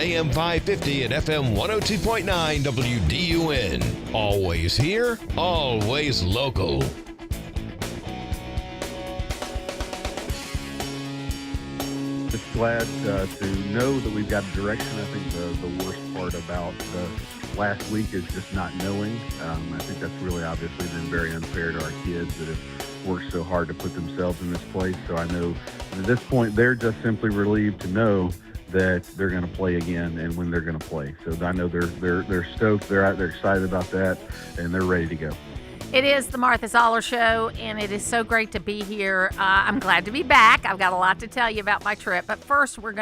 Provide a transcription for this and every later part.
AM 550 and FM 102.9 WDUN. Always here, always local. Just glad to know that we've got a direction. I think the worst part about the last week is just not knowing. I think that's really obviously been very unfair to our kids that have worked so hard to put themselves in this place. So I know at this point they're just simply relieved to know that they're going to play again and when they're going to play. So I know they're stoked, they're excited about that, and they're ready to go. It is the Martha Zoller Show, and it is so great to be here. I'm glad to be back. I've got a lot to tell you about my trip, but first we're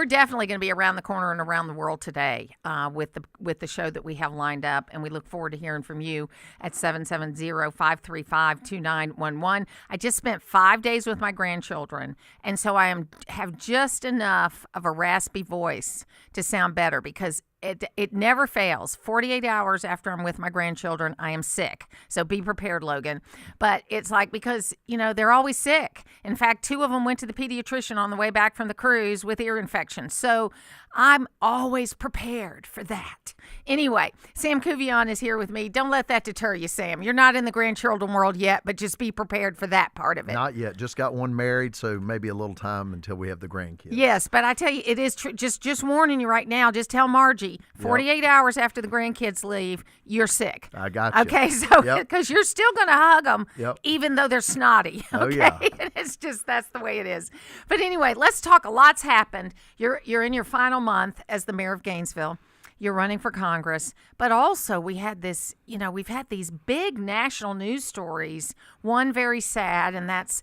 definitely gonna be around the corner and around the world today with the show that we have lined up, and we look forward to hearing from you at 770-535-2911. I just spent 5 days with my grandchildren, and so I have just enough of a raspy voice to sound better because it never fails. 48 hours after I'm with my grandchildren, I am sick. So be prepared, Logan. But it's like because, they're always sick. In fact, 2 of them went to the pediatrician on the way back from the cruise with ear infections. So I'm always prepared for that. Anyway, Sam Cuvion is here with me. Don't let that deter you, Sam. You're not in the grandchildren world yet, but just be prepared for that part of it. Not yet. Just got one married, so maybe a little time until we have the grandkids. Yes, but I tell you, it is just warning you right now. Just tell Margie, 48 hours after the grandkids leave, you're sick. I got you. Okay, so because you're still going to hug them, even though they're snotty. Okay? Oh, yeah. It's just, that's the way it is. But anyway, let's talk. A lot's happened. You're in your final month as the mayor of Gainesville. You're running for Congress, but also we've had these big national news stories. One very sad, and that's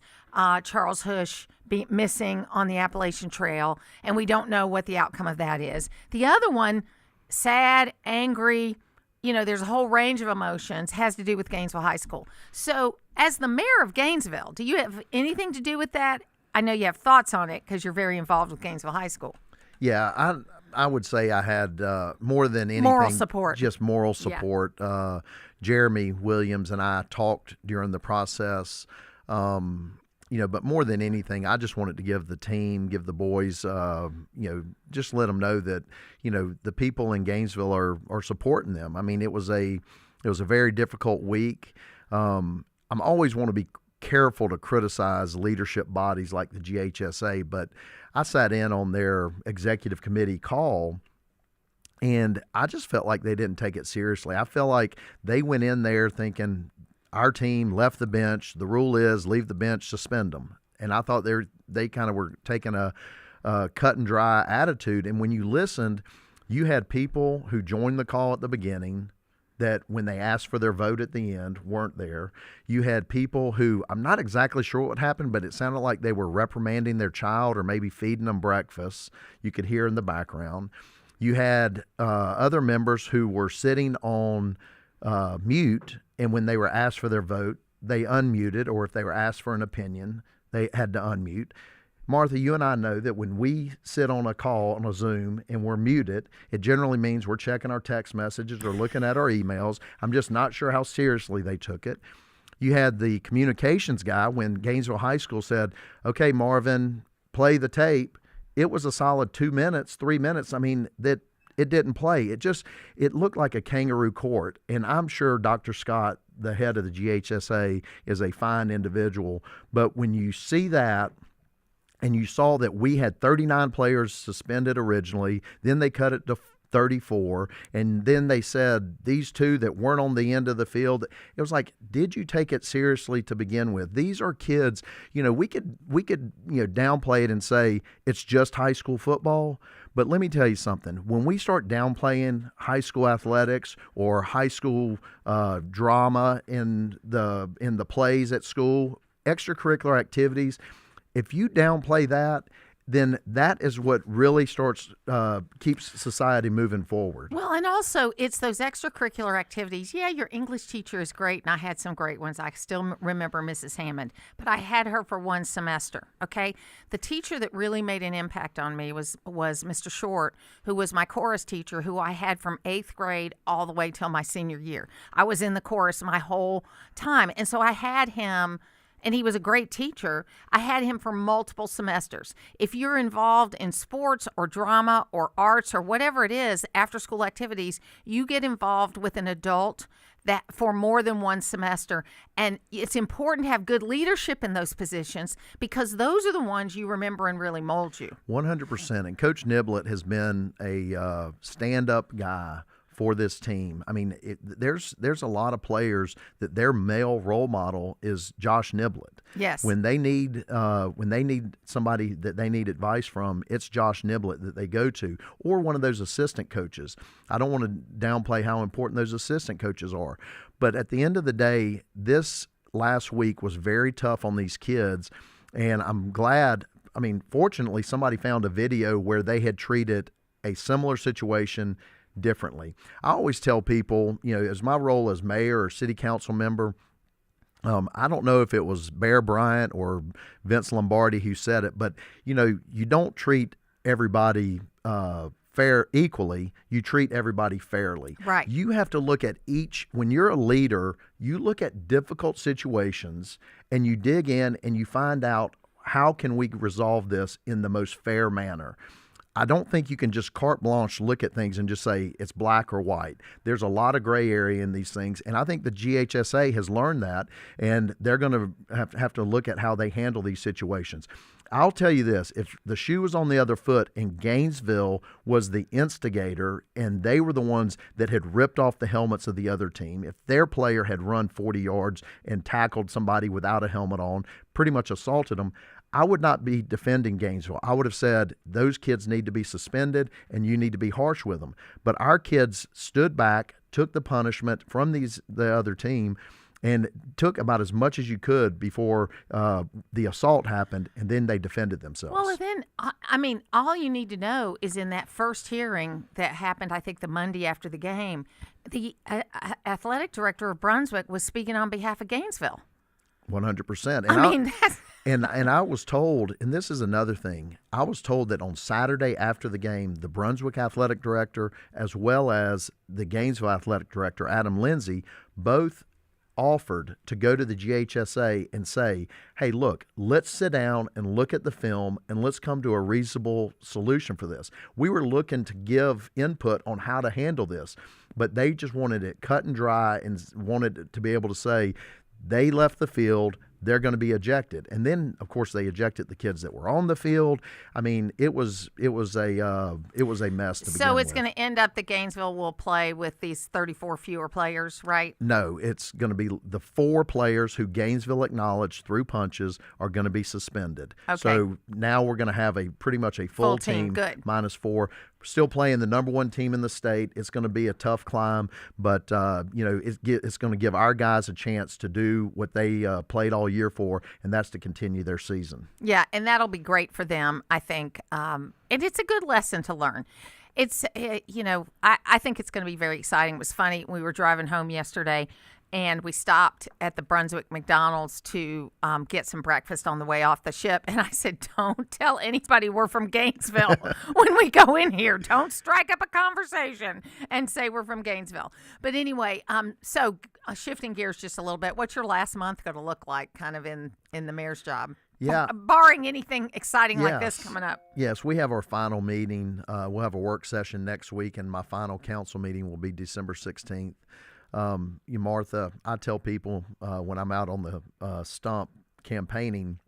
Charles Hush missing on the Appalachian Trail, and we don't know what the outcome of that is. The other one, sad, angry, there's a whole range of emotions, has to do with Gainesville High School. So as the mayor of Gainesville, do you have anything to do with that? I know you have thoughts on it because you're very involved with Gainesville High School. Yeah, I would say I had more than anything, moral support. Just moral support. Yeah. Jeremy Williams and I talked during the process, but more than anything, I just wanted to give the boys, just let them know that, the people in Gainesville are supporting them. I mean, it was a very difficult week. I'm always want to be careful to criticize leadership bodies like the GHSA, but I sat in on their executive committee call, and I just felt like they didn't take it seriously. I felt like they went in there thinking our team left the bench. The rule is leave the bench, suspend them. And I thought they kind of were taking a cut and dry attitude. And when you listened, you had people who joined the call at the beginning that when they asked for their vote at the end weren't there. You had people who, I'm not exactly sure what happened, but it sounded like they were reprimanding their child or maybe feeding them breakfast. You could hear in the background. You had other members who were sitting on mute, and when they were asked for their vote, they unmuted, or if they were asked for an opinion, they had to unmute. Martha, you and I know that when we sit on a call on a Zoom and we're muted, it generally means we're checking our text messages or looking at our emails. I'm just not sure how seriously they took it. You had the communications guy when Gainesville High School said, okay, Marvin, play the tape. It was a solid 2 minutes, 3 minutes. I mean, that it didn't play. It looked like a kangaroo court. And I'm sure Dr. Scott, the head of the GHSA, is a fine individual. But when you see that, and you saw that we had 39 players suspended originally, then they cut it to 34, and then they said these 2 that weren't on the end of the field. It was like, did you take it seriously to begin with? These are kids. We could downplay it and say it's just high school football. But let me tell you something. When we start downplaying high school athletics or high school drama in the plays at school, extracurricular activities, if you downplay that, then that is what really keeps society moving forward. Well, and also it's those extracurricular activities. Yeah, your English teacher is great, and I had some great ones. I still remember Mrs. Hammond, but I had her for one semester, okay? The teacher that really made an impact on me was Mr. Short, who was my chorus teacher, who I had from 8th grade all the way till my senior year. I was in the chorus my whole time, and so I had him and he was a great teacher. I had him for multiple semesters. If you're involved in sports or drama or arts or whatever it is, after school activities, you get involved with an adult that for more than one semester. And it's important to have good leadership in those positions because those are the ones you remember and really mold you. 100%. And Coach Niblett has been a stand-up guy for this team. I mean, there's a lot of players that their male role model is Josh Niblett. Yes. When they need somebody that they need advice from, it's Josh Niblett that they go to, or one of those assistant coaches. I don't want to downplay how important those assistant coaches are, but at the end of the day, this last week was very tough on these kids, and I'm glad. I mean, fortunately, somebody found a video where they had treated a similar situation differently. I always tell people, as my role as mayor or city council member, I don't know if it was Bear Bryant or Vince Lombardi who said it, but you don't treat everybody fair equally. You treat everybody fairly. Right. You have to look at when you're a leader, you look at difficult situations and you dig in and you find out how can we resolve this in the most fair manner. I don't think you can just carte blanche look at things and just say it's black or white. There's a lot of gray area in these things, and I think the GHSA has learned that, and they're going to have to look at how they handle these situations. I'll tell you this, if the shoe was on the other foot and Gainesville was the instigator and they were the ones that had ripped off the helmets of the other team, if their player had run 40 yards and tackled somebody without a helmet on, pretty much assaulted them, I would not be defending Gainesville. I would have said those kids need to be suspended and you need to be harsh with them. But our kids stood back, took the punishment from the other team, and took about as much as you could before the assault happened, and then they defended themselves. Well, and then, I mean, all you need to know is in that first hearing that happened, I think the Monday after the game, the athletic director of Brunswick was speaking on behalf of Gainesville. 100%. And I was told, and this is another thing, I was told that on Saturday after the game, the Brunswick athletic director as well as the Gainesville athletic director, Adam Lindsay, both offered to go to the GHSA and say, hey, look, let's sit down and look at the film and let's come to a reasonable solution for this. We were looking to give input on how to handle this, but they just wanted it cut and dry and wanted to be able to say they left the field, they're going to be ejected. And then, of course, they ejected the kids that were on the field. I mean, it was a mess to begin with. So it's going to end up that Gainesville will play with these 34 fewer players, right? No, it's going to be the 4 players who Gainesville acknowledged through punches are going to be suspended. Okay. So now we're going to have pretty much a full team good. minus 4. Still playing the number 1 team in the state. It's going to be a tough climb, but it's going to give our guys a chance to do what they played all year for, and that's to continue their season. Yeah, and that'll be great for them, I think. And it's a good lesson to learn. It's, I think it's going to be very exciting. It was funny. We were driving home yesterday, and we stopped at the Brunswick McDonald's to get some breakfast on the way off the ship. And I said, don't tell anybody we're from Gainesville when we go in here. Don't strike up a conversation and say we're from Gainesville. But anyway, so shifting gears just a little bit, what's your last month going to look like kind of in the mayor's job? Yeah. Barring anything exciting like this coming up. Yes, we have our final meeting. We'll have a work session next week, and my final council meeting will be December 16th. Martha, I tell people when I'm out on the stump campaigning,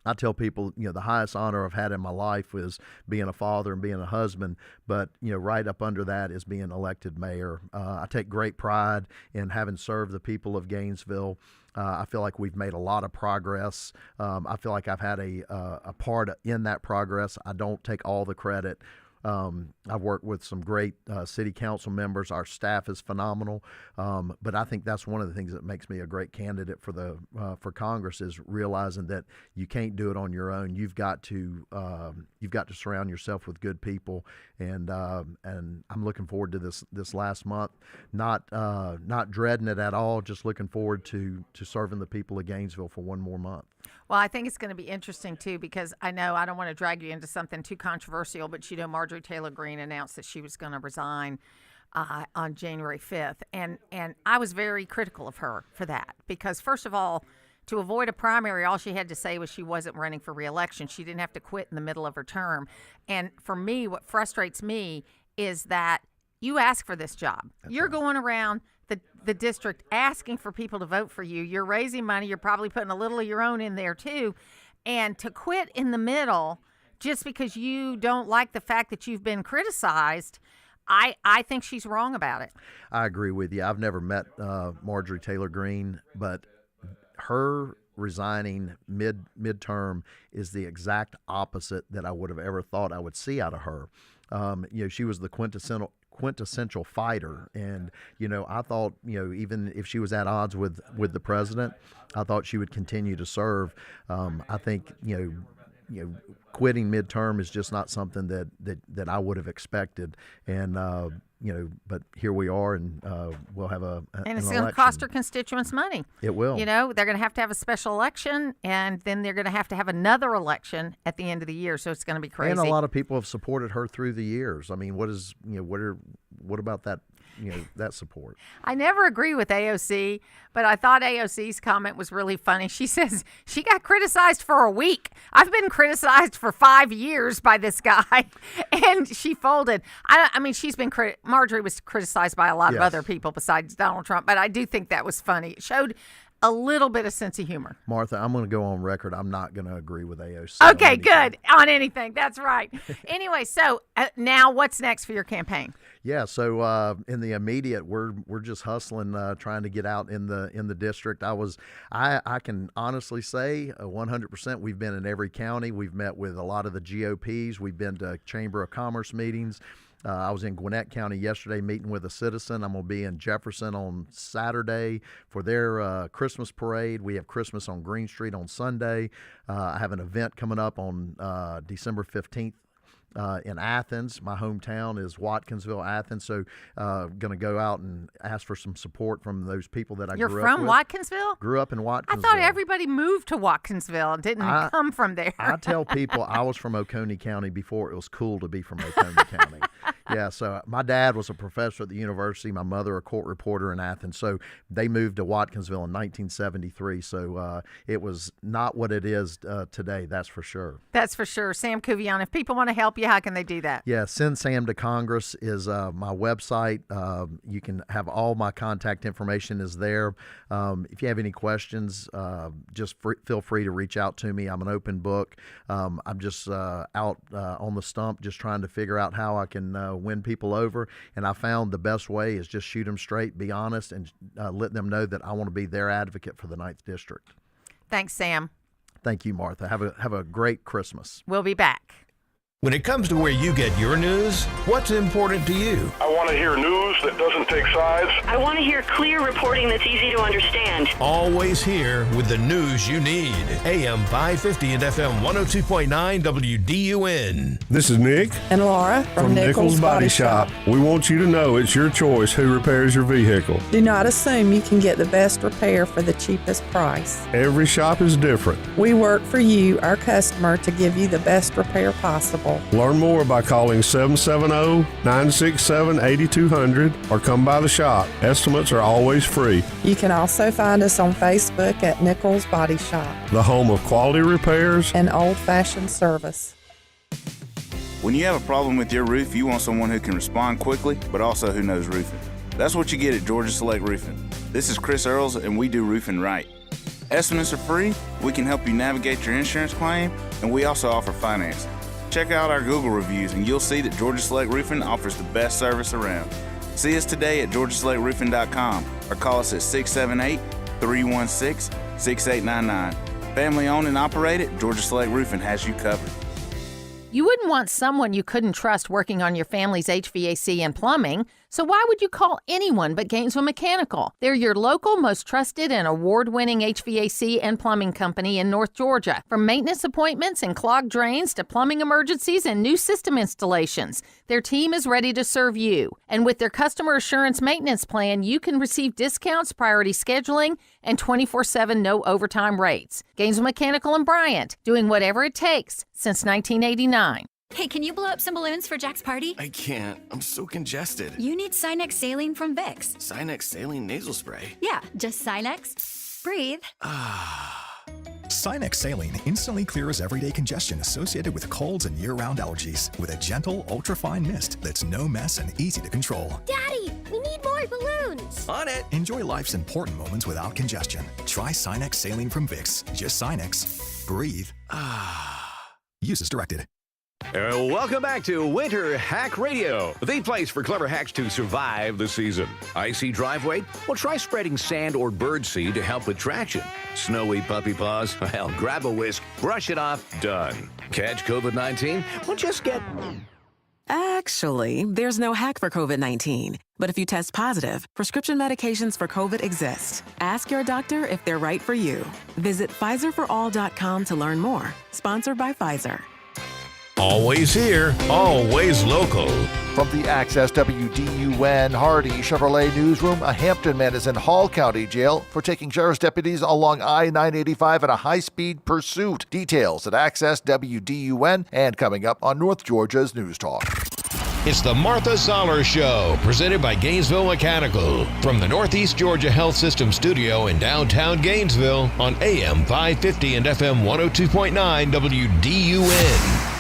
I tell people, the highest honor I've had in my life was being a father and being a husband, but, right up under that is being elected mayor. I take great pride in having served the people of Gainesville. I feel like we've made a lot of progress. I feel like I've had a part in that progress. I don't take all the credit. I've worked with some great city council members. Our staff is phenomenal, but I think that's one of the things that makes me a great candidate for Congress is realizing that you can't do it on your own. You've got to surround yourself with good people, and I'm looking forward to this last month. Not dreading it at all. Just looking forward to serving the people of Gainesville for one more month. Well, I think it's going to be interesting, too, because I know I don't want to drag you into something too controversial, but, Marjorie Taylor Greene announced that she was going to resign on January 5th. And I was very critical of her for that because, first of all, to avoid a primary, all she had to say was she wasn't running for re-election. She didn't have to quit in the middle of her term. And for me, what frustrates me is that you ask for this job. You're going around the district asking for people to vote for you. You're raising money. You're probably putting a little of your own in there too. And to quit in the middle just because you don't like the fact that you've been criticized, I think she's wrong about it. I agree with you. I've never met Marjorie Taylor Greene, but her resigning midterm is the exact opposite that I would have ever thought I would see out of her. She was the quintessential fighter, and I thought even if she was at odds with the president, I thought she would continue to serve. I think quitting midterm is just not something that I would have expected, and but here we are, and we'll have an and it's election. going to cost her constituents money. It will. They're going to have a special election, and then they're going to have another election at the end of the year. So it's going to be crazy. And a lot of people have supported her through the years. I mean, what about that? That support. I never agree with AOC, but I thought AOC's comment was really funny. She says she got criticized for a week. I've been criticized for 5 years by this guy, and she folded. I mean, Marjorie was criticized by a lot of other people besides Donald Trump, but I do think that was funny. It showed a little bit of sense of humor. Martha, I'm going to go on record. I'm not going to agree with AOC. Okay, good. On anything. That's right. Anyway, so now what's next for your campaign? Yeah, so in the immediate, we're just hustling, trying to get out in the district. I can honestly say 100%. We've been in every county. We've met with a lot of the GOPs. We've been to Chamber of Commerce meetings. I was in Gwinnett County yesterday meeting with a citizen. I'm going to be in Jefferson on Saturday for their Christmas parade. We have Christmas on Green Street on Sunday. I have an event coming up on December 15th. In Athens. My hometown is Watkinsville, Athens. So going to go out and ask for some support from those people that I grew up with. You're from Watkinsville? Grew up in Watkinsville. I thought everybody moved to Watkinsville and didn't come from there. I tell people I was from Oconee County before it was cool to be from Oconee County. Yeah, so my dad was a professor at the university, my mother a court reporter in Athens. So they moved to Watkinsville in 1973. So it was not what it is today, that's for sure. That's for sure. Sam Cuvion, if people want to help you, how can they do that? Yeah, Send Sam to Congress is my website. You can have all my contact information is there. If you have any questions, just feel free to reach out to me. I'm an open book. I'm just out on the stump just trying to figure out how I can win people over. And I found the best way is just shoot them straight, be honest, and let them know that I want to be their advocate for the 9th District. Thanks, Sam. Thank you, Martha. Have a great Christmas. We'll be back. When it comes to where you get your news, what's important to you? I want to hear news that doesn't take sides. I want to hear clear reporting that's easy to understand. Always here with the news you need. AM 550 and FM 102.9 WDUN. This is Nick and Laura from Nichols Body Shop. We want you to know it's your choice who repairs your vehicle. Do not assume you can get the best repair for the cheapest price. Every shop is different. We work for you, our customer, to give you the best repair possible. Learn more by calling 770-967-8200 or come by the shop. Estimates are always free. You can also find us on Facebook at Nichols Body Shop, the home of quality repairs and old-fashioned service. When you have a problem with your roof, you want someone who can respond quickly, but also who knows roofing. That's what you get at Georgia Select Roofing. This is Chris Earls, and we do roofing right. Estimates are free, we can help you navigate your insurance claim, and we also offer financing. Check out our Google reviews and you'll see that Georgia Select Roofing offers the best service around. See us today at georgiaselectroofing.com or call us at 678-316-6899. Family owned and operated, Georgia Select Roofing has you covered. You wouldn't want someone you couldn't trust working on your family's HVAC and plumbing, so why would you call anyone but Gainesville Mechanical? They're your local, most trusted and award-winning HVAC and plumbing company in North Georgia. From maintenance appointments and clogged drains to plumbing emergencies and new system installations, their team is ready to serve you. And with their customer assurance maintenance plan, you can receive discounts, priority scheduling, and 24/7 no overtime rates. Gainesville Mechanical and Bryant, doing whatever it takes since 1989. Hey, can you blow up some balloons for Jack's party? I can't. I'm so congested. You need Sinex Saline from Vicks. Sinex Saline Nasal Spray? Yeah, just Sinex. Breathe. Sinex saline instantly clears everyday congestion associated with colds and year-round allergies with a gentle, ultra-fine mist that's no mess and easy to control. Daddy, we need more balloons. On it! Enjoy life's important moments without congestion. Try Sinex saline from Vicks. Just Sinex. Breathe. Use as directed. Welcome back to Winter Hack Radio, the place for clever hacks to survive the season. Icy driveway? Well, try spreading sand or birdseed to help with traction. Snowy puppy paws? Well, grab a whisk, brush it off, done. Catch COVID-19? Well, just get... Actually, there's no hack for COVID-19. But if you test positive, prescription medications for COVID exist. Ask your doctor if they're right for you. Visit PfizerForAll.com to learn more. Sponsored by Pfizer. Always here, always local. From the Access WDUN Hardy Chevrolet newsroom, a Hampton man is in Hall County Jail for taking sheriff's deputies along I-985 in a high-speed pursuit. Details at Access WDUN and coming up on North Georgia's News Talk. It's the Martha Zoller Show, presented by Gainesville Mechanical. From the Northeast Georgia Health System studio in downtown Gainesville on AM 550 and FM 102.9 WDUN.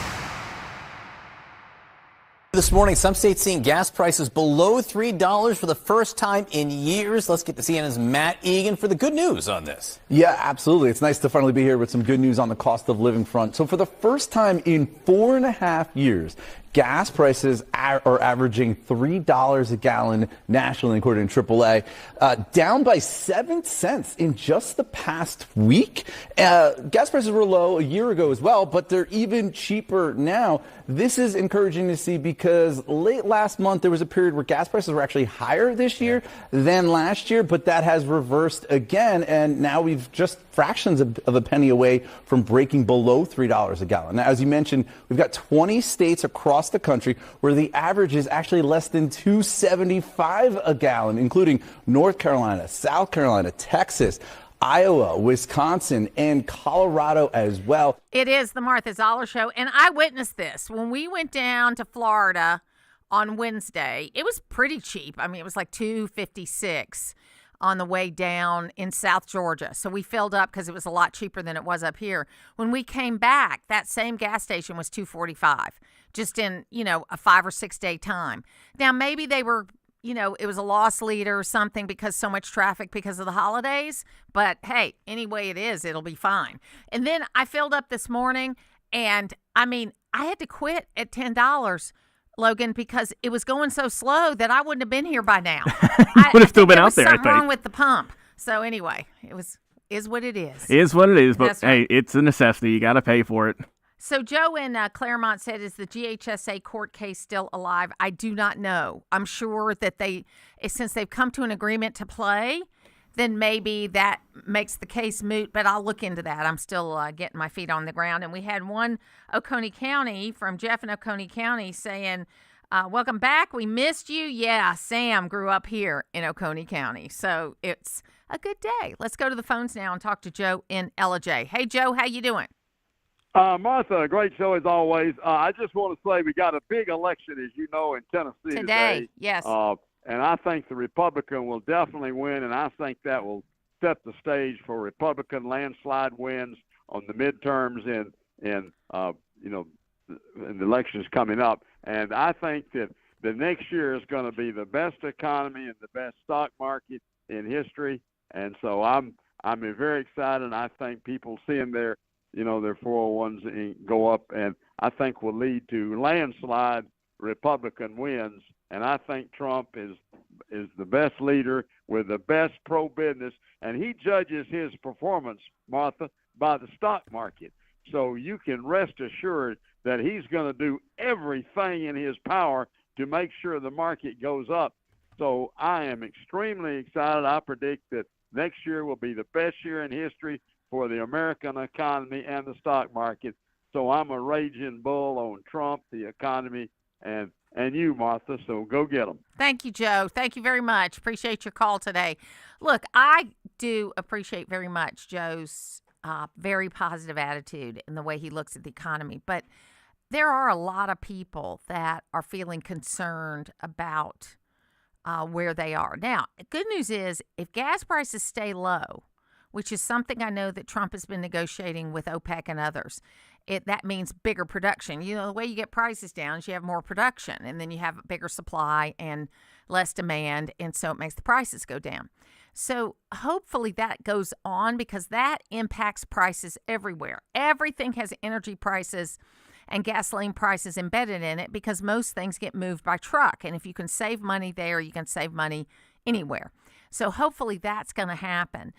This morning, some states seeing gas prices below $3 for the first time in years. Let's get to CNN's Matt Egan for the good news on this. Yeah, absolutely. It's nice to finally be here with some good news on the cost of living front. So for the first time in 4.5 years, gas prices are averaging $3 a gallon nationally, according to AAA, down by 7 cents in just the past week. Gas prices were low a year ago as well, but they're even cheaper now. This is encouraging to see because late last month there was a period where gas prices were actually higher this year than last year, but that has reversed again, and now we've just fractions of a penny away from breaking below $3 a gallon. Now, as you mentioned, we've got 20 states across the country where the average is actually less than $2.75 a gallon, including North Carolina, South Carolina, Texas, Iowa, Wisconsin, and Colorado as well. It is the Martha Zoller Show, and I witnessed this. When we went down to Florida on Wednesday, it was pretty cheap. I mean, it was like $2.56 on the way down in South Georgia. So we filled up because it was a lot cheaper than it was up here. When we came back, that same gas station was $2.45, just in, a 5 or 6 day time. Now, maybe they were, it was a loss leader or something because so much traffic because of the holidays. But hey, anyway it is, it'll be fine. And then I filled up this morning, and I had to quit at $10. Logan, because it was going so slow that I wouldn't have been here by now. You would have still been out there, I think. Something wrong with the pump. So anyway, is what it is. Is what it is, but That's right. Hey, it's a necessity. You got to pay for it. So Joe in Claremont said, is the GHSA court case still alive? I do not know. I'm sure that since they've come to an agreement to play, then maybe that makes the case moot, but I'll look into that. I'm still getting my feet on the ground. And we had one Oconee County from Jeff in Oconee County saying, welcome back. We missed you. Yeah, Sam grew up here in Oconee County. So it's a good day. Let's go to the phones now and talk to Joe in Ellijay. Hey, Joe, how you doing? Martha, great show as always. I just want to say we got a big election, as you know, in Tennessee today. Yes. And I think the Republican will definitely win, and I think that will set the stage for Republican landslide wins on the midterms and the elections coming up. And I think that the next year is going to be the best economy and the best stock market in history. And so I'm very excited. I think people seeing their 401s go up, and I think will lead to landslide Republican wins. And I think Trump is the best leader with the best pro-business, and he judges his performance, Martha, by the stock market. So you can rest assured that he's going to do everything in his power to make sure the market goes up. So I am extremely excited. I predict that next year will be the best year in history for the American economy and the stock market. So I'm a raging bull on Trump, the economy, and you, Martha, so go get them. Thank you, Joe. Thank you very much. Appreciate your call today. Look, I do appreciate very much Joe's very positive attitude and the way he looks at the economy. But there are a lot of people that are feeling concerned about where they are. Now, good news is if gas prices stay low, which is something I know that Trump has been negotiating with OPEC and others. That means bigger production. You know, the way you get prices down is you have more production, and then you have a bigger supply and less demand, and so it makes the prices go down. So hopefully that goes on, because that impacts prices everywhere. Everything has energy prices and gasoline prices embedded in it, because most things get moved by truck. And if you can save money there, you can save money anywhere. So hopefully that's going to happen.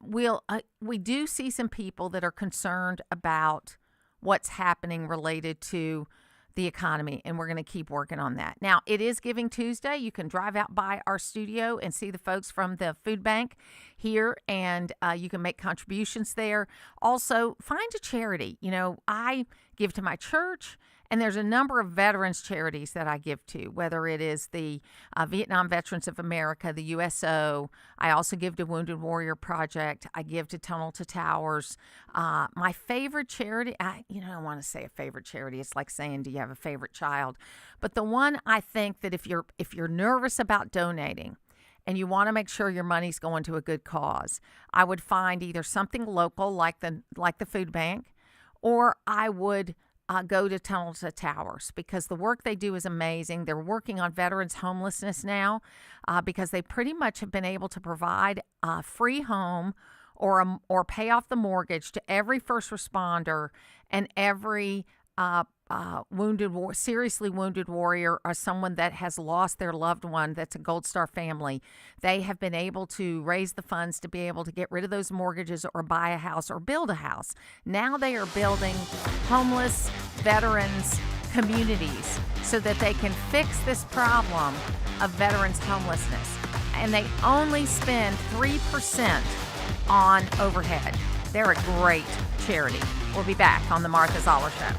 We do see some people that are concerned about what's happening related to the economy, and we're going to keep working on that. Now, it is Giving Tuesday. You can drive out by our studio and see the folks from the food bank here, and you can make contributions there. Also, find a charity. You know, I give to my church, and there's a number of veterans charities that I give to, whether it is the Vietnam Veterans of America, the USO. I also give to Wounded Warrior Project. I give to Tunnel to Towers. My favorite charity, I don't want to say a favorite charity. It's like saying, do you have a favorite child? But the one I think that if you're nervous about donating and you want to make sure your money's going to a good cause, I would find either something local like the food bank, or I would go to Tunnel to Towers, because the work they do is amazing. They're working on veterans homelessness now, because they pretty much have been able to provide a free home or pay off the mortgage to every first responder and every seriously wounded warrior, or someone that has lost their loved one that's a Gold Star family. They have been able to raise the funds to be able to get rid of those mortgages or buy a house or build a house. Now they are building homeless veterans communities so that they can fix this problem of veterans homelessness. And they only spend 3% on overhead. They're a great charity. We'll be back on the Martha Zoller Show.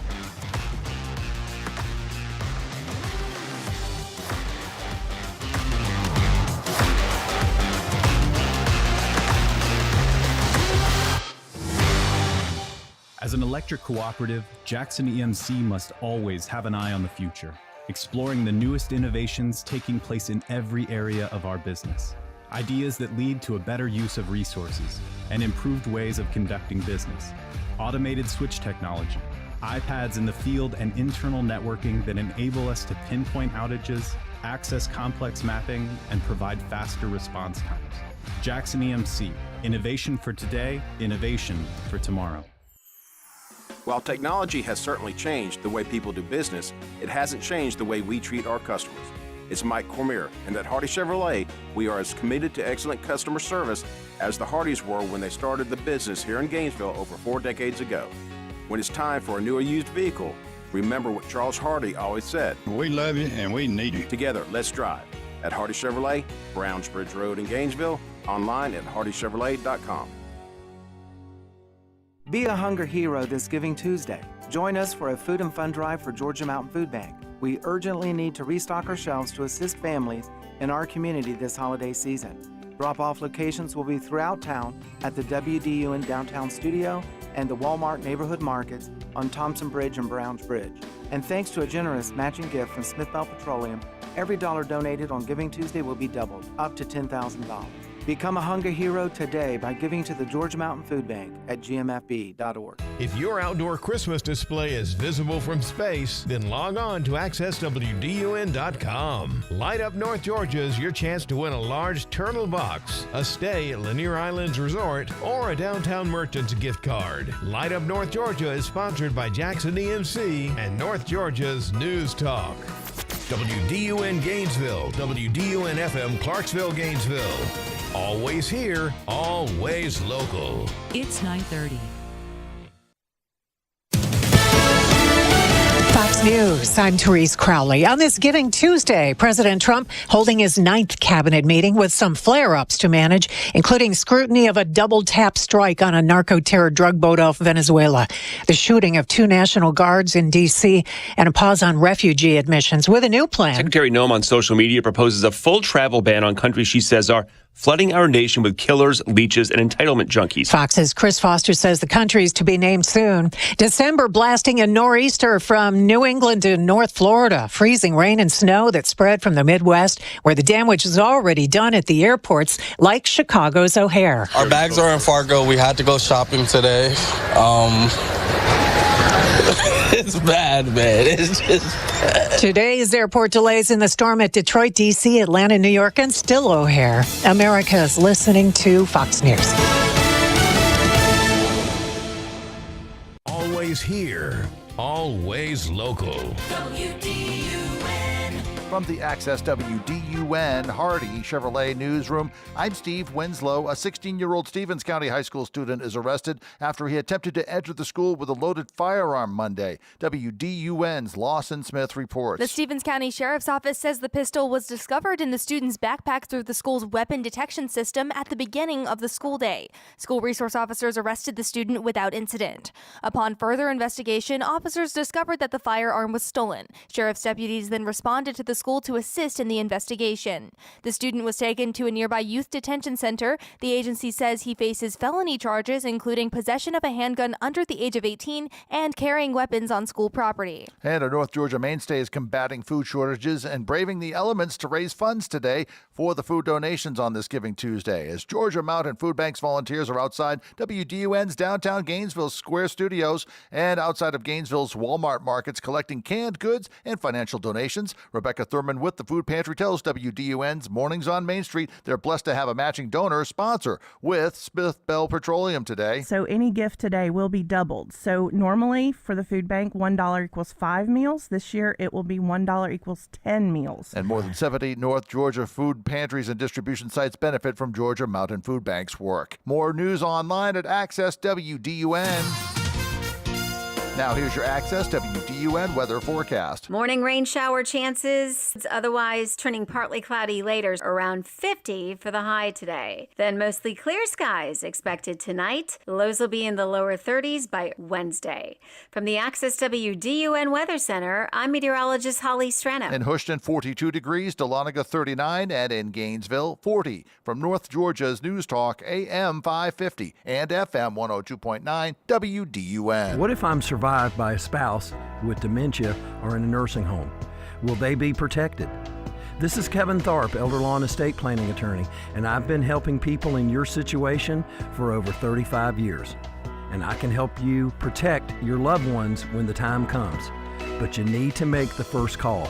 As an electric cooperative, Jackson EMC must always have an eye on the future, exploring the newest innovations taking place in every area of our business. Ideas that lead to a better use of resources and improved ways of conducting business. Automated switch technology, iPads in the field, and internal networking that enable us to pinpoint outages, access complex mapping, and provide faster response times. Jackson EMC, innovation for today, innovation for tomorrow. While technology has certainly changed the way people do business, it hasn't changed the way we treat our customers. It's Mike Cormier, and at Hardy Chevrolet, we are as committed to excellent customer service as the Hardys were when they started the business here in Gainesville over 4 decades ago. When it's time for a new or used vehicle, remember what Charles Hardy always said. We love you and we need you. Together, let's drive. At Hardy Chevrolet, Brownsbridge Road in Gainesville, online at hardychevrolet.com. Be a hunger hero this Giving Tuesday. Join us for a food and fun drive for Georgia Mountain Food Bank. We urgently need to restock our shelves to assist families in our community this holiday season. Drop-off locations will be throughout town at the WDUN Downtown Studio and the Walmart Neighborhood Markets on Thompson Bridge and Browns Bridge. And thanks to a generous matching gift from Smith Bell Petroleum, every dollar donated on Giving Tuesday will be doubled, up to $10,000. Become a hunger hero today by giving to the Georgia Mountain Food Bank at gmfb.org. If your outdoor Christmas display is visible from space, then log on to accesswdun.com. Light Up North Georgia is your chance to win a large turtle box, a stay at Lanier Islands Resort, or a Downtown Merchants gift card. Light Up North Georgia is sponsored by Jackson EMC and North Georgia's News Talk. WDUN Gainesville, WDUN FM Clarksville, Gainesville. Always here, always local. It's 9:30. Fox News, I'm Therese Crowley. On this Giving Tuesday, President Trump holding his 9th cabinet meeting with some flare-ups to manage, including scrutiny of a double-tap strike on a narco-terror drug boat off Venezuela, the shooting of 2 National Guards in D.C., and a pause on refugee admissions with a new plan. Secretary Noem on social media proposes a full travel ban on countries she says are flooding our nation with killers, leeches, and entitlement junkies. Fox's Chris Foster says the country is to be named soon. December blasting a nor'easter from New England to North Florida. Freezing rain and snow that spread from the Midwest, where the damage is already done at the airports like Chicago's O'Hare. Our bags are in Fargo. We had to go shopping today. It's bad, man. It's just bad. Today's airport delays in the storm at Detroit, D.C., Atlanta, New York, and still O'Hare. America's listening to Fox News. Always here, always local. From the Access WDUN Hardy Chevrolet Newsroom, I'm Steve Winslow. A 16-year-old Stevens County High School student is arrested after he attempted to enter the school with a loaded firearm Monday. WDUN's Lawson Smith reports. The Stevens County Sheriff's Office says the pistol was discovered in the student's backpack through the school's weapon detection system at the beginning of the school day. School resource officers arrested the student without incident. Upon further investigation, officers discovered that the firearm was stolen. Sheriff's deputies then responded to the school to assist in the investigation. The student was taken to a nearby youth detention center. The agency says he faces felony charges, including possession of a handgun under the age of 18 and carrying weapons on school property. And a North Georgia mainstay is combating food shortages and braving the elements to raise funds today for the food donations on this Giving Tuesday. As Georgia Mountain Food Bank's volunteers are outside WDUN's downtown Gainesville Square Studios and outside of Gainesville's Walmart markets collecting canned goods and financial donations. Rebecca Thurman with the food pantry tells WDUN's Mornings on Main Street they're blessed to have a matching donor sponsor with Smith Bell Petroleum today. So any gift today will be doubled. So normally for the food bank, $1 equals 5 meals. This year it will be $1 equals 10 meals. And more than 70 North Georgia food pantries and distribution sites benefit from Georgia Mountain Food Bank's work. More news online at Access WDUN. Now here's your Access WDUN weather forecast. Morning rain shower chances. It's otherwise turning partly cloudy later, around 50 for the high today. Then mostly clear skies expected tonight. The lows will be in the lower 30s by Wednesday. From the Access WDUN Weather Center, I'm meteorologist Holly Strano. In Houston, 42 degrees, Dahlonega 39, and in Gainesville, 40. From North Georgia's News Talk, AM 550 and FM 102.9 WDUN. What if I'm survived by a spouse with dementia or in a nursing home? Will they be protected? This is Kevin Tharp, elder law and estate planning attorney, and I've been helping people in your situation for over 35 years. And I can help you protect your loved ones when the time comes. But you need to make the first call.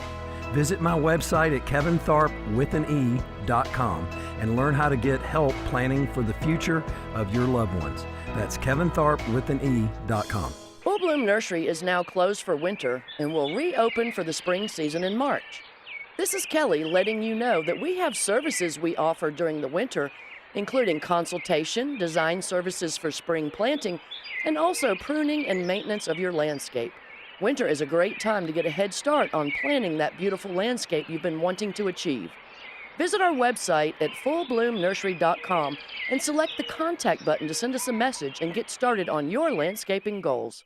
Visit my website at kevintharpwithane.com and learn how to get help planning for the future of your loved ones. That's kevintharpwithane.com. Full Bloom Nursery is now closed for winter and will reopen for the spring season in March. This is Kelly letting you know that we have services we offer during the winter, including consultation, design services for spring planting, and also pruning and maintenance of your landscape. Winter is a great time to get a head start on planning that beautiful landscape you've been wanting to achieve. Visit our website at fullbloomnursery.com and select the contact button to send us a message and get started on your landscaping goals.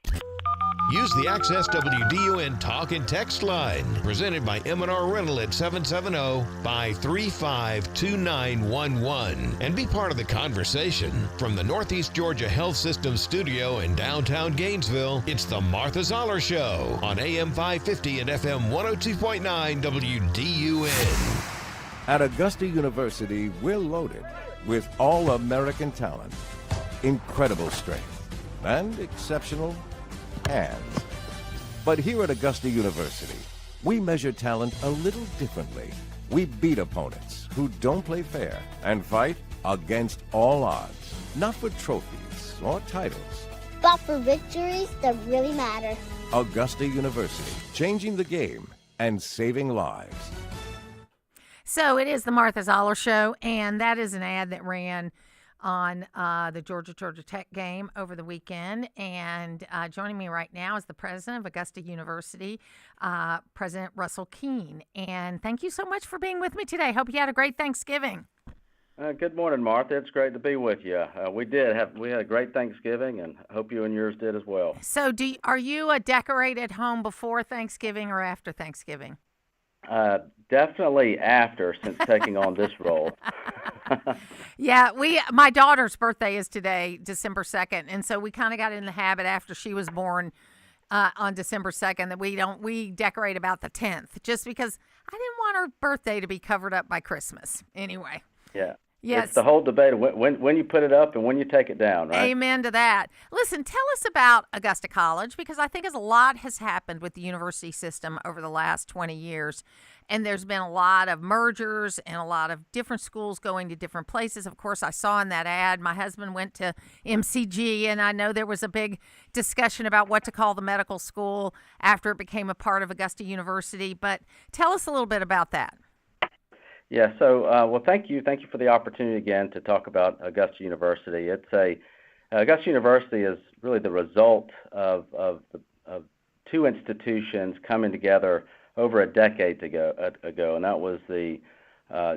Use the Access WDUN Talk and Text line, presented by M&R Rental at 770-535-2911, and be part of the conversation. From the Northeast Georgia Health System studio in downtown Gainesville, it's the Martha Zoller Show on AM 550 and FM 102.9 WDUN. At Augusta University, we're loaded with all-American talent, incredible strength, and exceptional hands. But here at Augusta University, we measure talent a little differently. We beat opponents who don't play fair and fight against all odds, not for trophies or titles, but for victories that really matter. Augusta University, changing the game and saving lives. So it is the Martha Zoller Show, and that is an ad that ran on the Georgia Tech game over the weekend. And joining me right now is the president of Augusta University, President Russell Keene. And thank you so much for being with me today. Hope you had a great Thanksgiving. Good morning, Martha. It's great to be with you. We had a great Thanksgiving, and hope you and yours did as well. So are you a decorate at home before Thanksgiving or after Thanksgiving? Definitely after, since taking on this role. Yeah, my daughter's birthday is today, December 2nd, and so we kind of got in the habit after she was born on December 2nd that we decorate about the 10th, just because I didn't want her birthday to be covered up by Christmas. Anyway. Yeah. Yes. It's the whole debate of when you put it up and when you take it down, right? Amen to that. Listen, tell us about Augusta College, because I think a lot has happened with the university system over the last 20 years. And there's been a lot of mergers and a lot of different schools going to different places. Of course, I saw in that ad, my husband went to MCG, and I know there was a big discussion about what to call the medical school after it became a part of Augusta University. But tell us a little bit about that. Yeah, so, well, thank you. Thank you for the opportunity again to talk about Augusta University. Augusta University is really the result of two institutions coming together over a decade ago, and that was the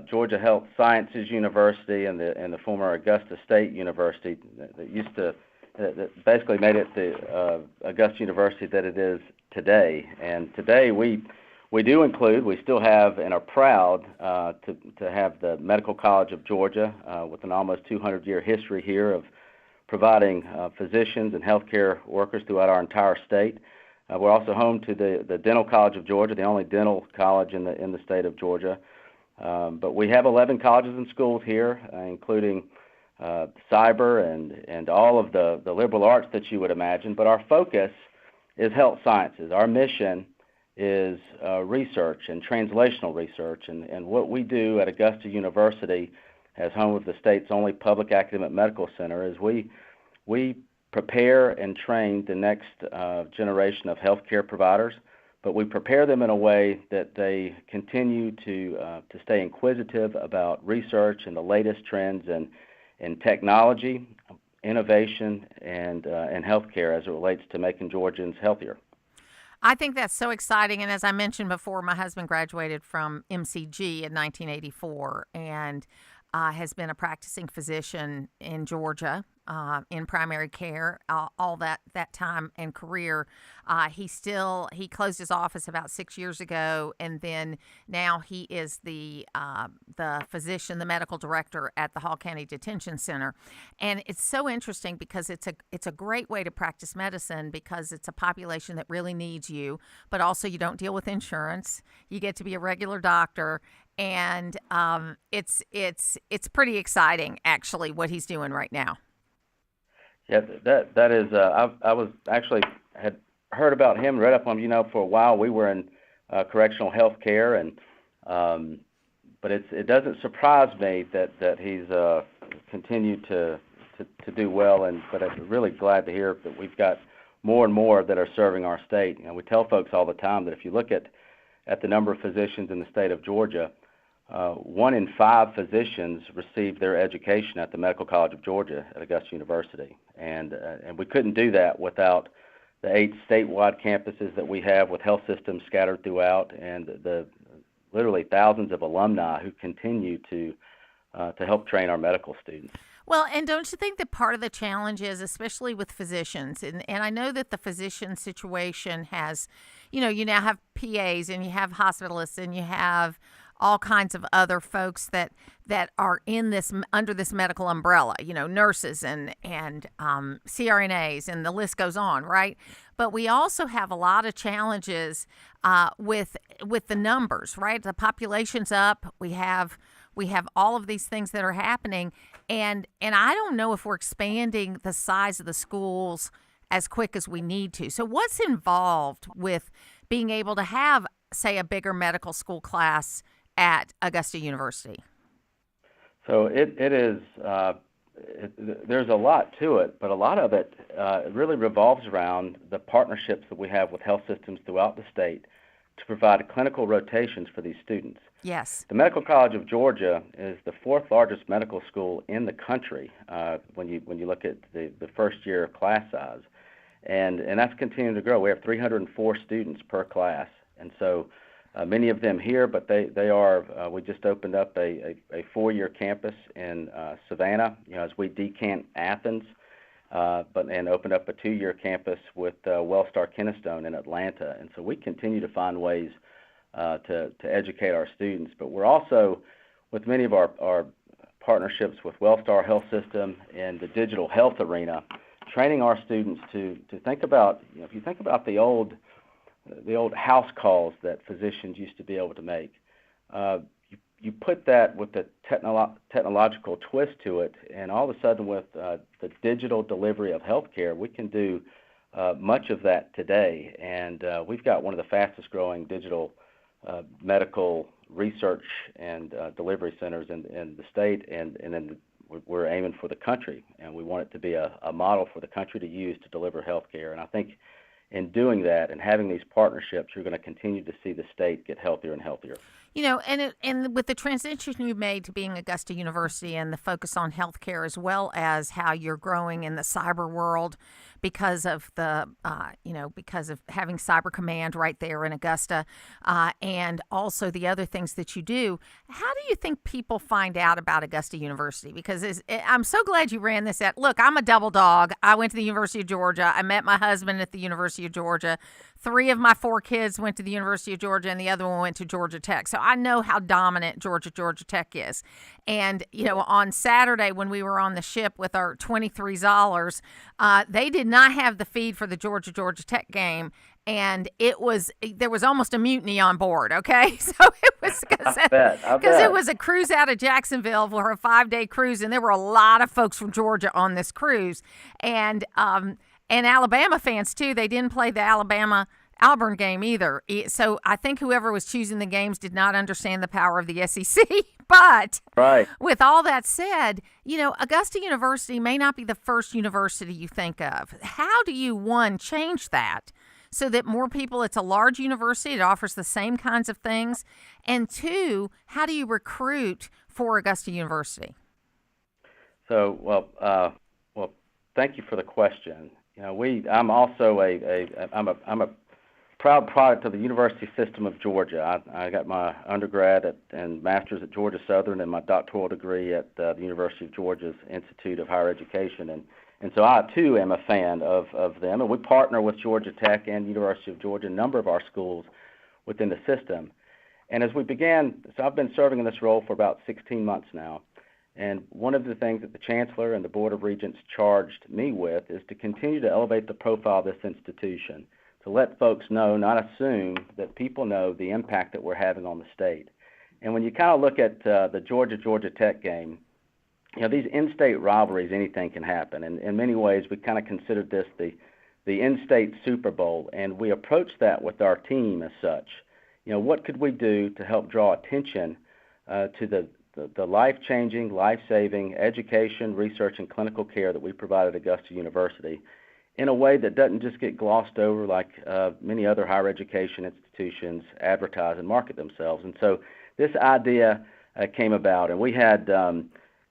Georgia Health Sciences University and the former Augusta State University that basically made it the Augusta University that it is today. And today we still have and are proud to have the Medical College of Georgia with an almost 200-year history here of providing physicians and healthcare workers throughout our entire state. We're also home to the Dental College of Georgia, the only dental college in the state of Georgia. But we have 11 colleges and schools here, including cyber and all of the liberal arts that you would imagine. But our focus is health sciences. Our mission is research and translational research. And what we do at Augusta University, as home of the state's only public academic medical center, is we prepare and train the next generation of healthcare providers, but we prepare them in a way that they continue to stay inquisitive about research and the latest trends in technology, innovation, and healthcare as it relates to making Georgians healthier. I think that's so exciting. And as I mentioned before, my husband graduated from MCG in 1984 and has been a practicing physician in Georgia in primary care all that time and career. He closed his office about 6 years ago, and then now he is the physician, the medical director at the Hall County Detention Center. And it's so interesting because it's a great way to practice medicine, because it's a population that really needs you, but also you don't deal with insurance. You get to be a regular doctor. And it's pretty exciting, actually, what he's doing right now. Yeah, that is. I was actually had heard about him, read up on him. For a while we were in correctional health care, and but it doesn't surprise me that he's continued to do well. But I'm really glad to hear that we've got more and more that are serving our state. We tell folks all the time that if you look at the number of physicians in the state of Georgia, 1 in 5 physicians received their education at the Medical College of Georgia at Augusta University, and we couldn't do that without the 8 statewide campuses that we have with health systems scattered throughout, and the literally thousands of alumni who continue to help train our medical students. Well, and don't you think that part of the challenge is, especially with physicians, and I know that the physician situation has, you now have PAs and you have hospitalists and you have all kinds of other folks that are in this under this medical umbrella, nurses and CRNAs, and the list goes on, right? But we also have a lot of challenges with the numbers, right? The population's up. We have all of these things that are happening, and I don't know if we're expanding the size of the schools as quick as we need to. So what's involved with being able to have, say, a bigger medical school class at Augusta University? So it is. There's a lot to it, but a lot of it really revolves around the partnerships that we have with health systems throughout the state to provide clinical rotations for these students. Yes. The Medical College of Georgia is the 4th largest medical school in the country when you look at the first year class size, and that's continuing to grow. We have 304 students per class, and so many of them here, but they are. We just opened up a 4-year campus in Savannah, as we decant Athens, and opened up a 2-year campus with Wellstar Kennestone in Atlanta. And so we continue to find ways to educate our students. But we're also, with many of our partnerships with Wellstar Health System and the digital health arena, training our students to think about, if you think about the old house calls that physicians used to be able to make, you put that with the technological twist to it, and all of a sudden with the digital delivery of healthcare, we can do much of that today. And we've got one of the fastest growing digital medical research and delivery centers in the state, and then we're aiming for the country, and we want it to be a model for the country to use to deliver healthcare. And I think in doing that and having these partnerships, you're going to continue to see the state get healthier and healthier. And with the transition you made to being Augusta University and the focus on healthcare, as well as how you're growing in the cyber world because of the, because of having Cyber Command right there in Augusta, and also the other things that you do, how do you think people find out about Augusta University? Because I'm so glad you ran this at. Look, I'm a double dog. I went to the University of Georgia. I met my husband at the University of Georgia. 3 of my 4 kids went to the University of Georgia, and the other one went to Georgia Tech. So I know how dominant Georgia Tech is. And, on Saturday when we were on the ship with our 23 Zollers, they did not have the feed for the Georgia Tech game. And there was almost a mutiny on board, okay? So it was because it was a cruise out of Jacksonville for a 5-day cruise, and there were a lot of folks from Georgia on this cruise. And Alabama fans, too. They didn't play the Alabama-Auburn game either. So I think whoever was choosing the games did not understand the power of the SEC. But with all that said, Augusta University may not be the first university you think of. How do you, one, change that so that more people, it's a large university, it offers the same kinds of things, and 2, how do you recruit for Augusta University? So, well, thank you for the question. I'm also I'm a proud product of the University System of Georgia. I got my undergrad and master's at Georgia Southern and my doctoral degree at the University of Georgia's Institute of Higher Education. And so I, too, am a fan of them. And we partner with Georgia Tech and University of Georgia, a number of our schools within the system. And as we began, so I've been serving in this role for about 16 months now. And one of the things that the Chancellor and the Board of Regents charged me with is to continue to elevate the profile of this institution, to let folks know, not assume, that people know the impact that we're having on the state. And when you kind of look at the Georgia Tech game, these in-state rivalries, anything can happen. And in many ways, we kind of considered this the in-state Super Bowl, and we approached that with our team as such. What could we do to help draw attention to the life-changing, life-saving education, research, and clinical care that we provide at Augusta University in a way that doesn't just get glossed over like many other higher education institutions advertise and market themselves. And so this idea came about, and we had,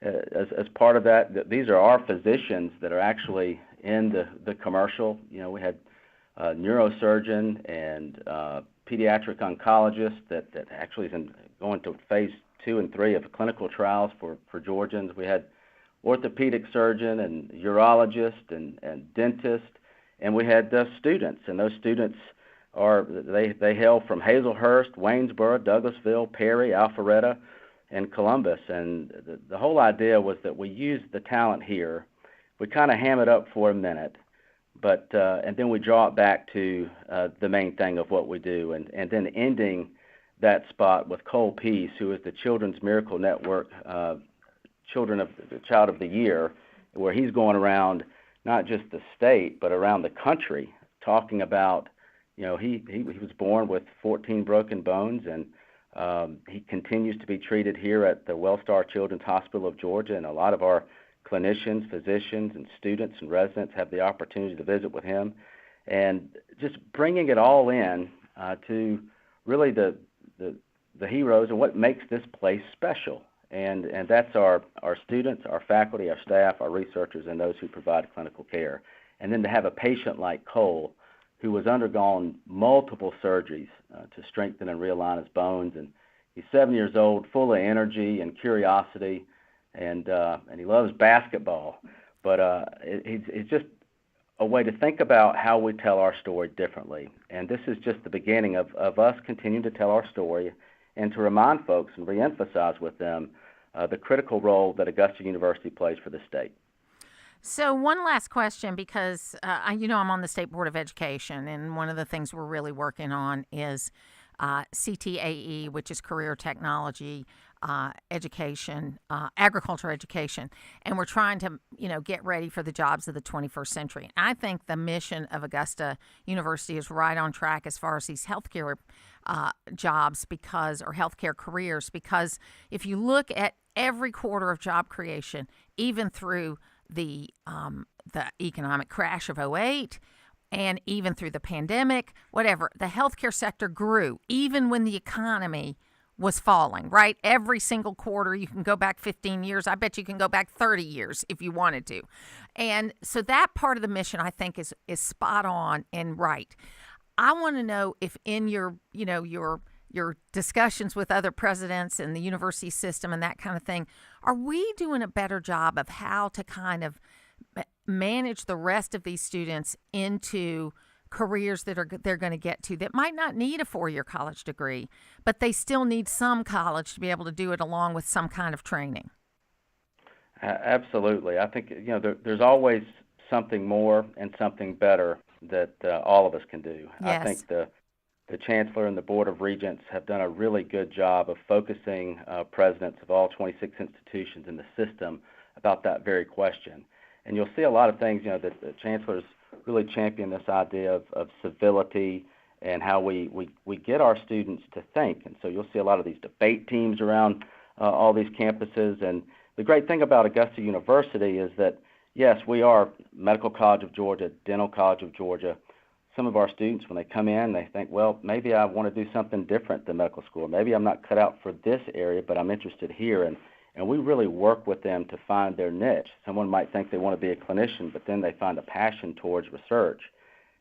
as part of that, these are our physicians that are actually in the commercial. We had a neurosurgeon and pediatric oncologist that actually is going to phase 2 and 3 of clinical trials for Georgians. We had orthopedic surgeon and urologist and dentist, and we had students, and those students they hail from Hazelhurst, Waynesboro, Douglasville, Perry, Alpharetta, and Columbus. And the whole idea was that we use the talent here, we kind of ham it up for a minute, but and then we draw it back to the main thing of what we do, and then ending that spot with Cole Peace, who is the Children's Miracle Network Child of the Year, where he's going around not just the state but around the country talking about, he was born with 14 broken bones, and he continues to be treated here at the Wellstar Children's Hospital of Georgia, and a lot of our clinicians, physicians, and students and residents have the opportunity to visit with him, and just bringing it all in to really the heroes and what makes this place special. And that's our students, our faculty, our staff, our researchers, and those who provide clinical care. And then to have a patient like Cole, who has undergone multiple surgeries to strengthen and realign his bones, and he's 7 years old, full of energy and curiosity, and he loves basketball. But it's just a way to think about how we tell our story differently. And this is just the beginning of us continuing to tell our story and to remind folks and reemphasize with them the critical role that Augusta University plays for the state. So one last question, because I'm on the State Board of Education, and one of the things we're really working on is CTAE, which is Career Technology Education, Agriculture Education, and we're trying to, get ready for the jobs of the 21st century. And I think the mission of Augusta University is right on track as far as these healthcare jobs or healthcare careers, because if you look at every quarter of job creation, even through the economic crash of '08, and even through the pandemic, whatever, the healthcare sector grew, even when the economy was falling, right? Every single quarter, you can go back 15 years. I bet you can go back 30 years if you wanted to. And so that part of the mission, I think, is spot on and right. I want to know if in your discussions with other presidents and the university system and that kind of thing, are we doing a better job of how to kind of manage the rest of these students into careers that they're going to get to that might not need a 4-year college degree, but they still need some college to be able to do it along with some kind of training? Absolutely. I think there's always something more and something better that all of us can do. Yes. I think the Chancellor and the Board of Regents have done a really good job of focusing presidents of all 26 institutions in the system about that very question. And you'll see a lot of things, that the Chancellor's really championed this idea of civility and how we get our students to think. And so you'll see a lot of these debate teams around all these campuses. And the great thing about Augusta University is that, yes, we are Medical College of Georgia, Dental College of Georgia. Some of our students, when they come in, they think, well, maybe I want to do something different than medical school. Maybe I'm not cut out for this area, but I'm interested here. And we really work with them to find their niche. Someone might think they want to be a clinician, but then they find a passion towards research.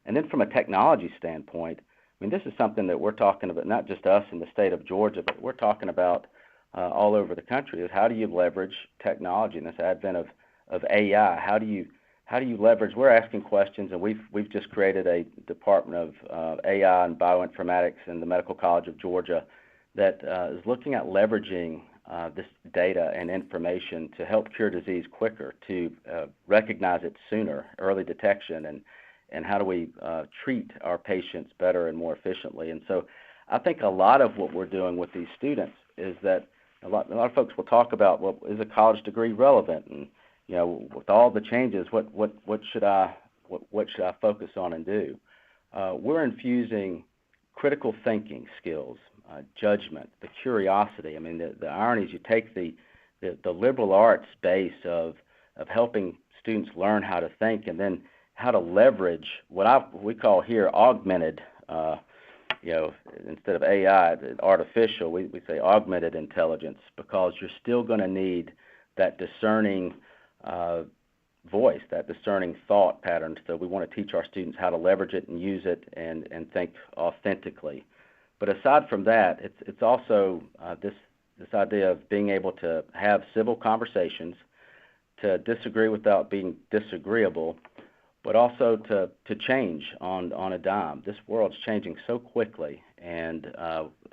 And then from a technology standpoint, this is something that we're talking about, not just us in the state of Georgia, but we're talking about all over the country, is how do you leverage technology in this advent of AI? How do you leverage? We're asking questions, and we've just created a Department of AI and Bioinformatics in the Medical College of Georgia that is looking at leveraging this data and information to help cure disease quicker, to recognize it sooner, early detection, and how do we treat our patients better and more efficiently. And so I think a lot of what we're doing with these students is that a lot of folks will talk about, well, is a college degree relevant? And with all the changes, what should I focus on and do? We're infusing critical thinking skills, judgment, the curiosity. The irony is you take the liberal arts base of helping students learn how to think, and then how to leverage what we call here augmented, instead of AI, artificial, we say augmented intelligence, because you're still going to need that discerning voice, that discerning thought pattern. So we want to teach our students how to leverage it and use it and think authentically. But aside from that, it's also this idea of being able to have civil conversations, to disagree without being disagreeable, but also to change on a dime. This world's changing so quickly, and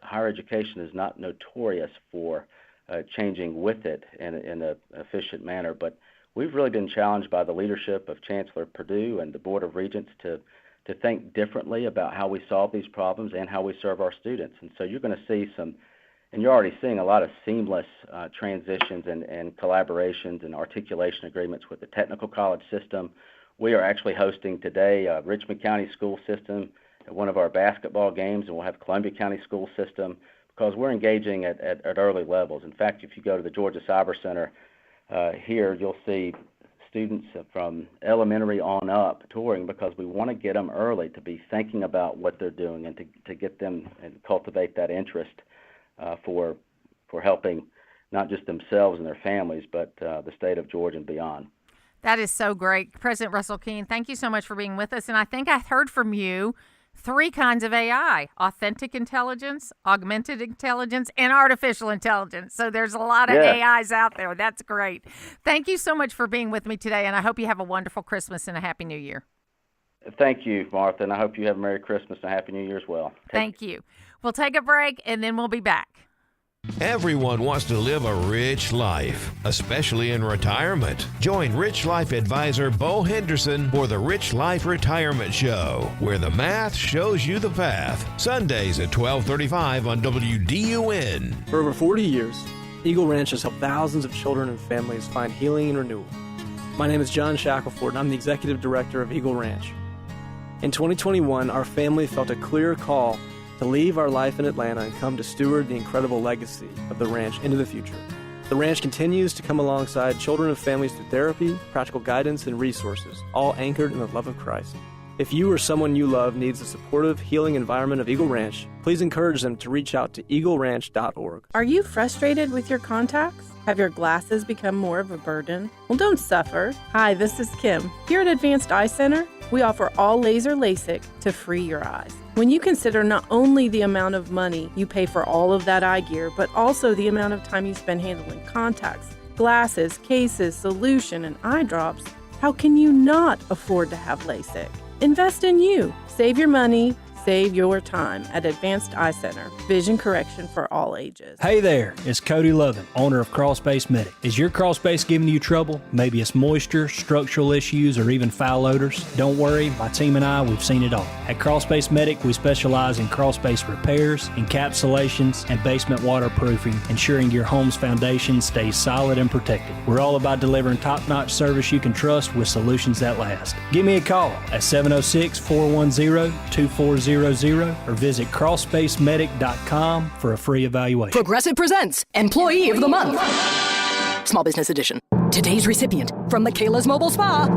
higher education is not notorious for changing with it in an efficient manner. But we've really been challenged by the leadership of Chancellor Perdue and the Board of Regents to think differently about how we solve these problems and how we serve our students. And so you're going to see and you're already seeing a lot of seamless transitions and collaborations and articulation agreements with the technical college system. We are actually hosting today Richmond County School System at one of our basketball games, and we'll have Columbia County School System, because we're engaging at early levels. In fact, if you go to the Georgia Cyber Center here, you'll see students from elementary on up touring, because we want to get them early to be thinking about what they're doing and to get them and cultivate that interest for helping not just themselves and their families, but the state of Georgia and beyond. That is so great. President Russell Keene, thank you so much for being with us. And I think I heard from you 3 kinds of AI: authentic intelligence, augmented intelligence, and artificial intelligence. So there's a lot of AIs out there. That's great. Thank you so much for being with me today, and I hope you have a wonderful Christmas and a Happy New Year. Thank you, Martha, and I hope you have a Merry Christmas and a Happy New Year as well. Thank you. We'll take a break, and then we'll be back. Everyone wants to live a rich life, especially in retirement. Join Rich Life advisor Bo Henderson for the Rich Life Retirement Show, where the math shows you the path. Sundays at 12:35 on WDUN. For over 40 years, Eagle Ranch has helped thousands of children and families find healing and renewal. My name is John Shackelford, and I'm the Executive Director of Eagle Ranch. In 2021, our family felt a clear call to leave our life in Atlanta and come to steward the incredible legacy of the ranch into the future. The ranch continues to come alongside children and families through therapy, practical guidance, and resources, all anchored in the love of Christ. If you or someone you love needs the supportive, healing environment of Eagle Ranch, please encourage them to reach out to eagleranch.org. Are you frustrated with your contacts? Have your glasses become more of a burden? Well, don't suffer. Hi, this is Kim. Here at Advanced Eye Center, we offer all laser LASIK to free your eyes. When you consider not only the amount of money you pay for all of that eye gear, but also the amount of time you spend handling contacts, glasses, cases, solution, and eye drops, how can you not afford to have LASIK? Invest in you. Save your money. Save your time at Advanced Eye Center. Vision correction for all ages. Hey there, it's Cody Lovin, owner of Crawl Space Medic. Is your crawl space giving you trouble? Maybe it's moisture, structural issues, or even foul odors? Don't worry, my team and I, we've seen it all. At Crawl Space Medic, we specialize in crawl space repairs, encapsulations, and basement waterproofing, ensuring your home's foundation stays solid and protected. We're all about delivering top-notch service you can trust with solutions that last. Give me a call at 706-410-2400 or visit crawlspacemedic.com for a free evaluation. Progressive presents Employee of the Month. Small Business Edition. Today's recipient from Michaela's Mobile Spa,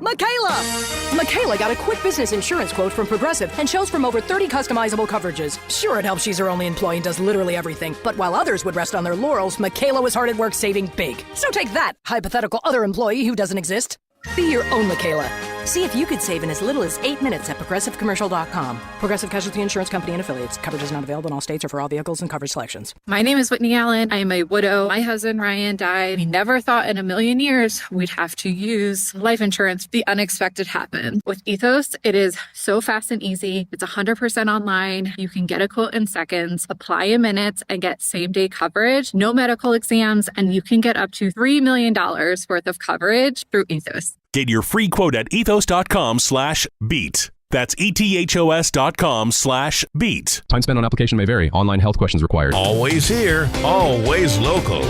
Michaela. Michaela got a quick business insurance quote from Progressive and chose from over 30 customizable coverages. Sure, it helps she's her only employee and does literally everything. But while others would rest on their laurels, Michaela was hard at work saving big. So take that, hypothetical other employee who doesn't exist. Be your own Michaela. See if you could save in as little as 8 minutes at ProgressiveCommercial.com. Progressive Casualty Insurance Company and Affiliates. Coverage is not available in all states or for all vehicles and coverage selections. My name is Whitney Allen. I am a widow. My husband, Ryan, died. We never thought in a million years we'd have to use life insurance. The unexpected happened. With Ethos, it is so fast and easy. It's 100% online. You can get a quote in seconds, apply in minutes, and get same-day coverage. No medical exams, and you can get up to $3 million worth of coverage through Ethos. Get your free quote at ethos.com/beat. That's ethos.com/beat. Time spent on application may vary. Online health questions required. Always here, always local.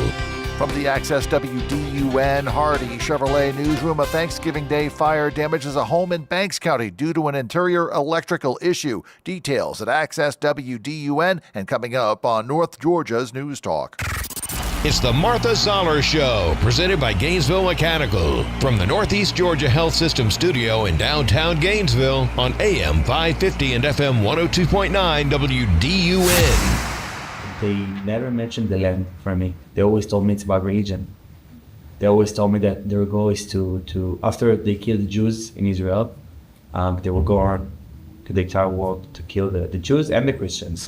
From the Access WDUN Hardy Chevrolet newsroom, a Thanksgiving Day fire damages a home in Banks County due to an interior electrical issue. Details at Access WDUN and coming up on North Georgia's News Talk. It's the Martha Zoller Show, presented by Gainesville Mechanical, from the Northeast Georgia Health System studio in downtown Gainesville on AM 550 and FM 102.9 WDUN. They never mentioned the land for me. They always told me it's about religion. They always told me that their goal is to after they kill the Jews in Israel, they will go on to the entire world to kill the Jews and the Christians.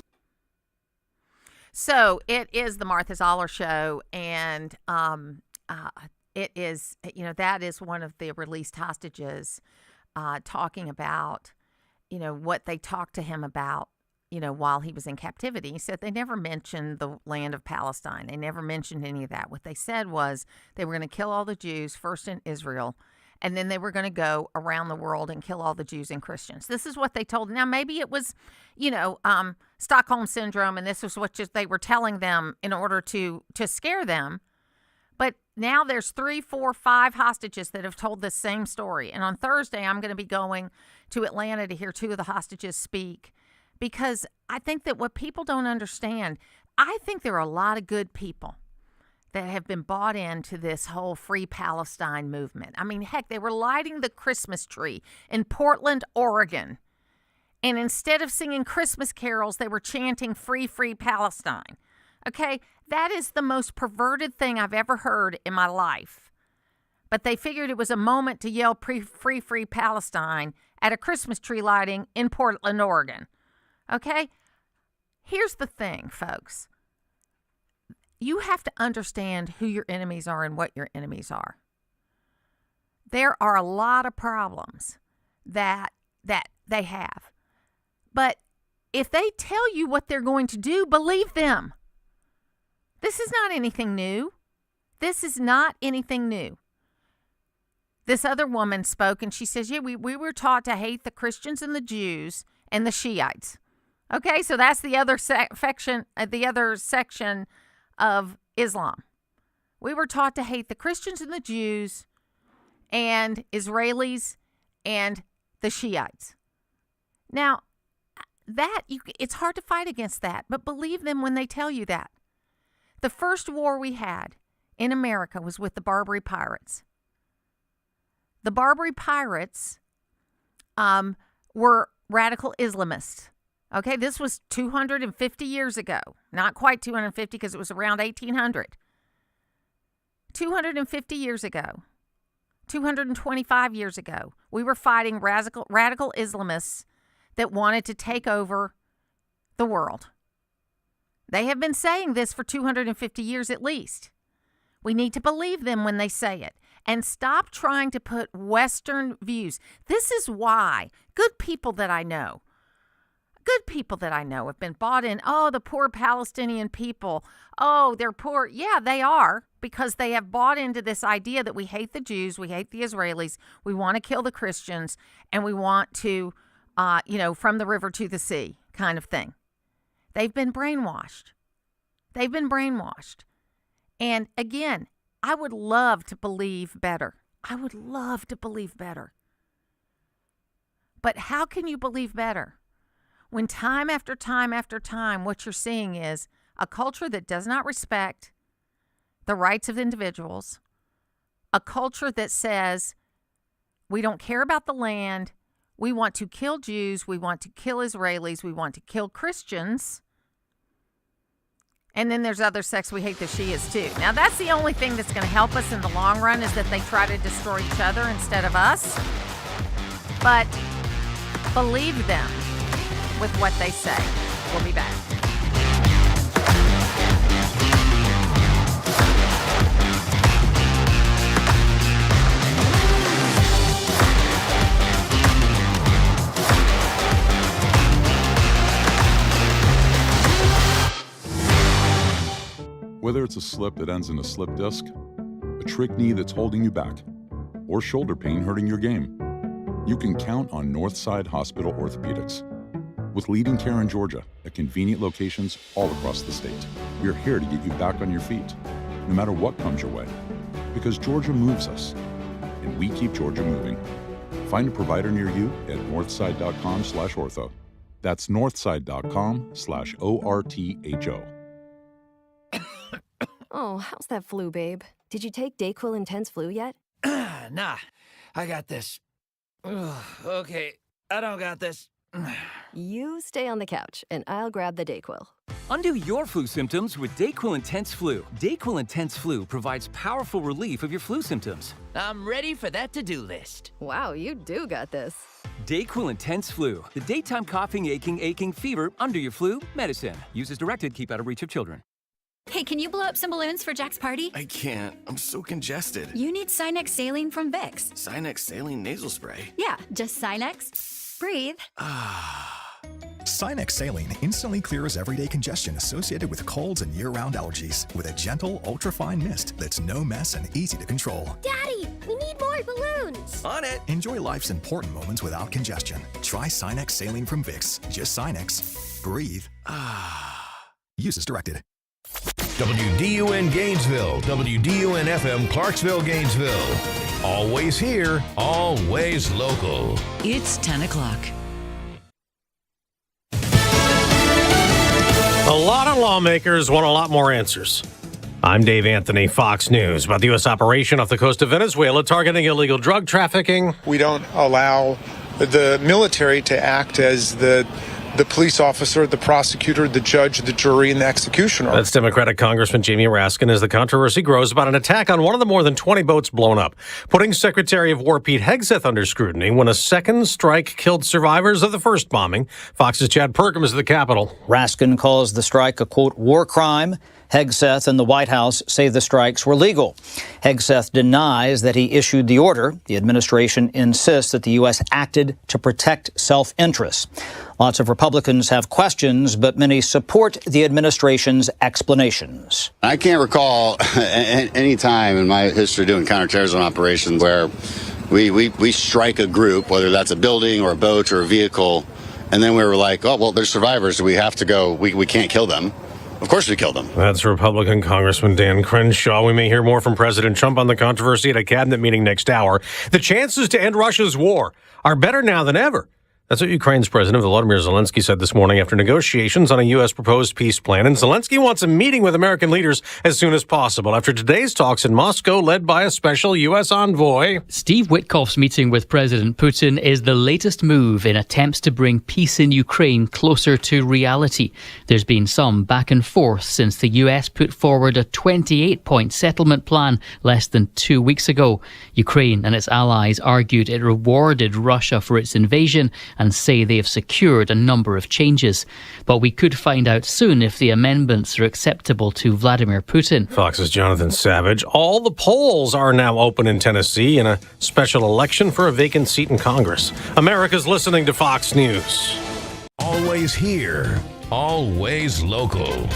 So it is the Martha Zoller Show, and it is, that is one of the released hostages talking about, what they talked to him about, while he was in captivity. He said they never mentioned the land of Palestine. They never mentioned any of that. What they said was they were going to kill all the Jews, first in Israel, and then they were going to go around the world and kill all the Jews and Christians. This is what they told. Now, maybe it was, Stockholm Syndrome, and this was what they were telling them in order to scare them. But now there's 3, 4, 5 hostages that have told this same story. And on Thursday, I'm going to be going to Atlanta to hear 2 of the hostages speak, because I think that what people don't understand, I think there are a lot of good people that have been bought into this whole Free Palestine movement. I mean, heck, they were lighting the Christmas tree in Portland, Oregon. And instead of singing Christmas carols, they were chanting Free, Free Palestine. Okay, that is the most perverted thing I've ever heard in my life. But they figured it was a moment to yell Free, Free Palestine at a Christmas tree lighting in Portland, Oregon. Okay, here's the thing, folks. You have to understand who your enemies are and what your enemies are. There are a lot of problems that they have. But if they tell you what they're going to do, believe them. This is not anything new. This is not anything new. This other woman spoke and she says, yeah, we were taught to hate the Christians and the Jews and the Shiites. Okay, so that's the other section of Islam. We were taught to hate the Christians and the Jews and Israelis and the Shiites. Now, it's hard to fight against that, but believe them when they tell you that. The first war we had in America was with the Barbary Pirates. The Barbary Pirates were radical Islamists. Okay, this was 250 years ago. Not quite 250 because it was around 1800. 250 years ago, 225 years ago, we were fighting radical Islamists that wanted to take over the world. They have been saying this for 250 years at least. We need to believe them when they say it and stop trying to put Western views. This is why good people that I know have been bought in. Oh, the poor Palestinian people. Oh, they're poor. Yeah, they are, because they have bought into this idea that we hate the Jews, we hate the Israelis, we want to kill the Christians, and we want to, from the river to the sea kind of thing. They've been brainwashed. And again, I would love to believe better. But how can you believe better when time after time after time, what you're seeing is a culture that does not respect the rights of individuals, a culture that says we don't care about the land, we want to kill Jews, we want to kill Israelis, we want to kill Christians, and then there's other sects, we hate the Shias too. Now that's the only thing that's going to help us in the long run, is that they try to destroy each other instead of us. But believe them with what they say. We'll be back. Whether it's a slip that ends in a slip disc, a trick knee that's holding you back, or shoulder pain hurting your game, you can count on Northside Hospital Orthopedics. With leading care in Georgia at convenient locations all across the state, we're here to get you back on your feet, no matter what comes your way. Because Georgia moves us, and we keep Georgia moving. Find a provider near you at northside.com/ortho. That's northside.com/ORTHO. Oh, how's that flu, babe? Did you take Dayquil Intense Flu yet? Nah, I got this. Ugh, okay, I don't got this. You stay on the couch, and I'll grab the Dayquil. Undo your flu symptoms with Dayquil Intense Flu. Dayquil Intense Flu provides powerful relief of your flu symptoms. I'm ready for that to-do list. Wow, you do got this. Dayquil Intense Flu. The daytime coughing, aching, fever, under your flu medicine. Use as directed. Keep out of reach of children. Hey, can you blow up some balloons for Jack's party? I can't. I'm so congested. You need Sinex Saline from Vicks. Sinex Saline Nasal Spray? Yeah, just Sinex. Breathe. Sinex Saline instantly clears everyday congestion associated with colds and year-round allergies with a gentle, ultra-fine mist that's no mess and easy to control. Daddy, we need more balloons. On it. Enjoy life's important moments without congestion. Try Sinex Saline from Vicks. Just Sinex. Breathe. Use as directed. WDUN Gainesville, WDUN FM Clarksville, Gainesville. Always here, always local. It's 10 o'clock. A lot of lawmakers want a lot more answers. I'm Dave Anthony, Fox News. About the U.S. operation off the coast of Venezuela targeting illegal drug trafficking. We don't allow the military to act as the police officer, the prosecutor, the judge, the jury, and the executioner. That's Democratic Congressman Jamie Raskin as the controversy grows about an attack on one of the more than 20 boats blown up, putting Secretary of War Pete Hegseth under scrutiny when a second strike killed survivors of the first bombing. Fox's Chad Perkins is the Capitol. Raskin calls the strike a, quote, war crime Hegseth and the White House say the strikes were legal. Hegseth denies that he issued the order. The administration insists that the U.S. acted to protect self-interest. Lots of Republicans have questions, but many support the administration's explanations. I can't recall any time in my history doing counterterrorism operations where we strike a group, whether that's a building or a boat or a vehicle, and then we were like, oh, well, they're survivors. We have to go. We can't kill them. Of course we killed them. That's Republican Congressman Dan Crenshaw. We may hear more from President Trump on the controversy at a cabinet meeting next hour. The chances to end Russia's war are better now than ever. That's what Ukraine's President Volodymyr Zelensky said this morning after negotiations on a U.S. proposed peace plan. And Zelensky wants a meeting with American leaders as soon as possible after today's talks in Moscow led by a special U.S. envoy. Steve Witkoff's meeting with President Putin is the latest move in attempts to bring peace in Ukraine closer to reality. There's been some back and forth since the U.S. put forward a 28-point settlement plan less than 2 weeks ago. Ukraine and its allies argued it rewarded Russia for its invasion and say they have secured a number of changes. But we could find out soon if the amendments are acceptable to Vladimir Putin. Fox's Jonathan Savage. All the polls are now open in Tennessee in a special election for a vacant seat in Congress. America's listening to Fox News. Always here, always local.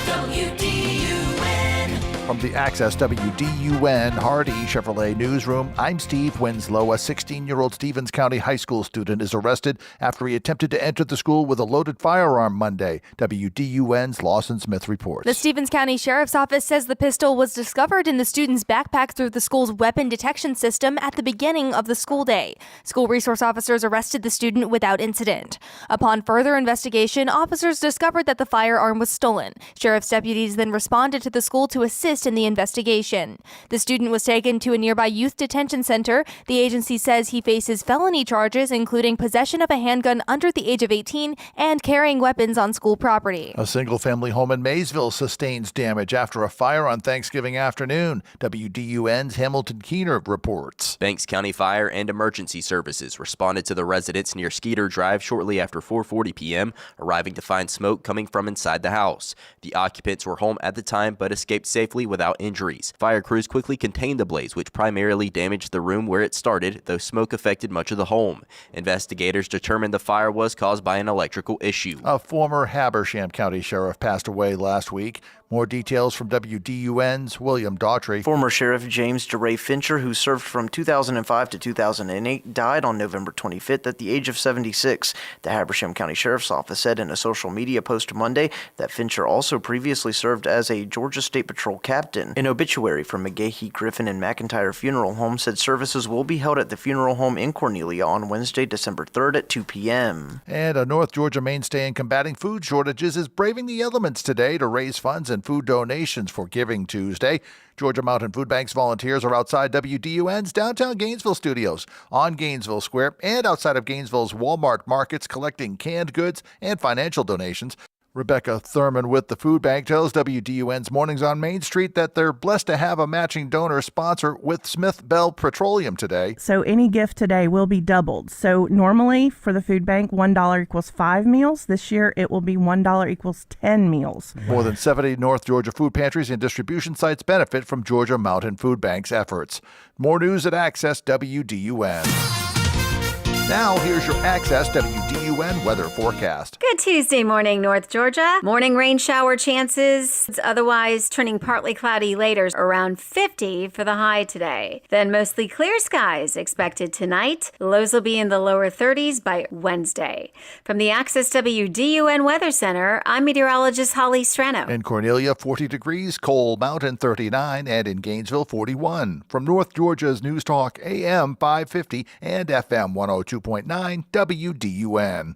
From the Access WDUN Hardy Chevrolet Newsroom, I'm Steve Winslow. A 16-year-old Stevens County High School student is arrested after he attempted to enter the school with a loaded firearm Monday. WDUN's Lawson Smith reports. The Stevens County Sheriff's Office says the pistol was discovered in the student's backpack through the school's weapon detection system at the beginning of the school day. School resource officers arrested the student without incident. Upon further investigation, officers discovered that the firearm was stolen. Sheriff's deputies then responded to the school to assist in the investigation. The student was taken to a nearby youth detention center. The agency says he faces felony charges, including possession of a handgun under the age of 18 and carrying weapons on school property. A single-family home in Maysville sustains damage after a fire on Thanksgiving afternoon. WDUN's Hamilton Keener reports. Banks County Fire and Emergency Services responded to the residence near Skeeter Drive shortly after 4:40 p.m., arriving to find smoke coming from inside the house. The occupants were home at the time but escaped safely without injuries. Fire crews quickly contained the blaze, which primarily damaged the room where it started, though smoke affected much of the home. Investigators determined the fire was caused by an electrical issue. A former Habersham County sheriff passed away last week. More details from WDUN's William Daughtry. Former Sheriff James DeRay Fincher, who served from 2005 to 2008, died on November 25th at the age of 76. The Habersham County Sheriff's Office said in a social media post Monday that Fincher also previously served as a Georgia State Patrol captain. An obituary from McGahee, Griffin, and McIntyre Funeral Home said services will be held at the funeral home in Cornelia on Wednesday, December 3rd at 2 p.m. And a North Georgia mainstay in combating food shortages is braving the elements today to raise funds and food donations for Giving Tuesday. Georgia Mountain Food Bank's volunteers are outside WDUN's downtown Gainesville studios, on Gainesville Square, and outside of Gainesville's Walmart markets collecting canned goods and financial donations. Rebecca Thurman with the food bank tells WDUN's Mornings on Main Street that they're blessed to have a matching donor sponsor with Smith Bell Petroleum today. So any gift today will be doubled. So normally for the food bank, $1 equals 5 meals. This year it will be $1 equals 10 meals. More than 70 North Georgia food pantries and distribution sites benefit from Georgia Mountain Food Bank's efforts. More news at Access WDUN. Now, here's your Access WDUN weather forecast. Good Tuesday morning, North Georgia. Morning rain shower chances. It's otherwise turning partly cloudy later, around 50 for the high today. Then mostly clear skies expected tonight. Lows will be in the lower 30s by Wednesday. From the Access WDUN Weather Center, I'm meteorologist Holly Strano. In Cornelia, 40 degrees, Coal Mountain 39, and in Gainesville, 41. From North Georgia's News Talk AM 550 and FM 102.9 WDUN.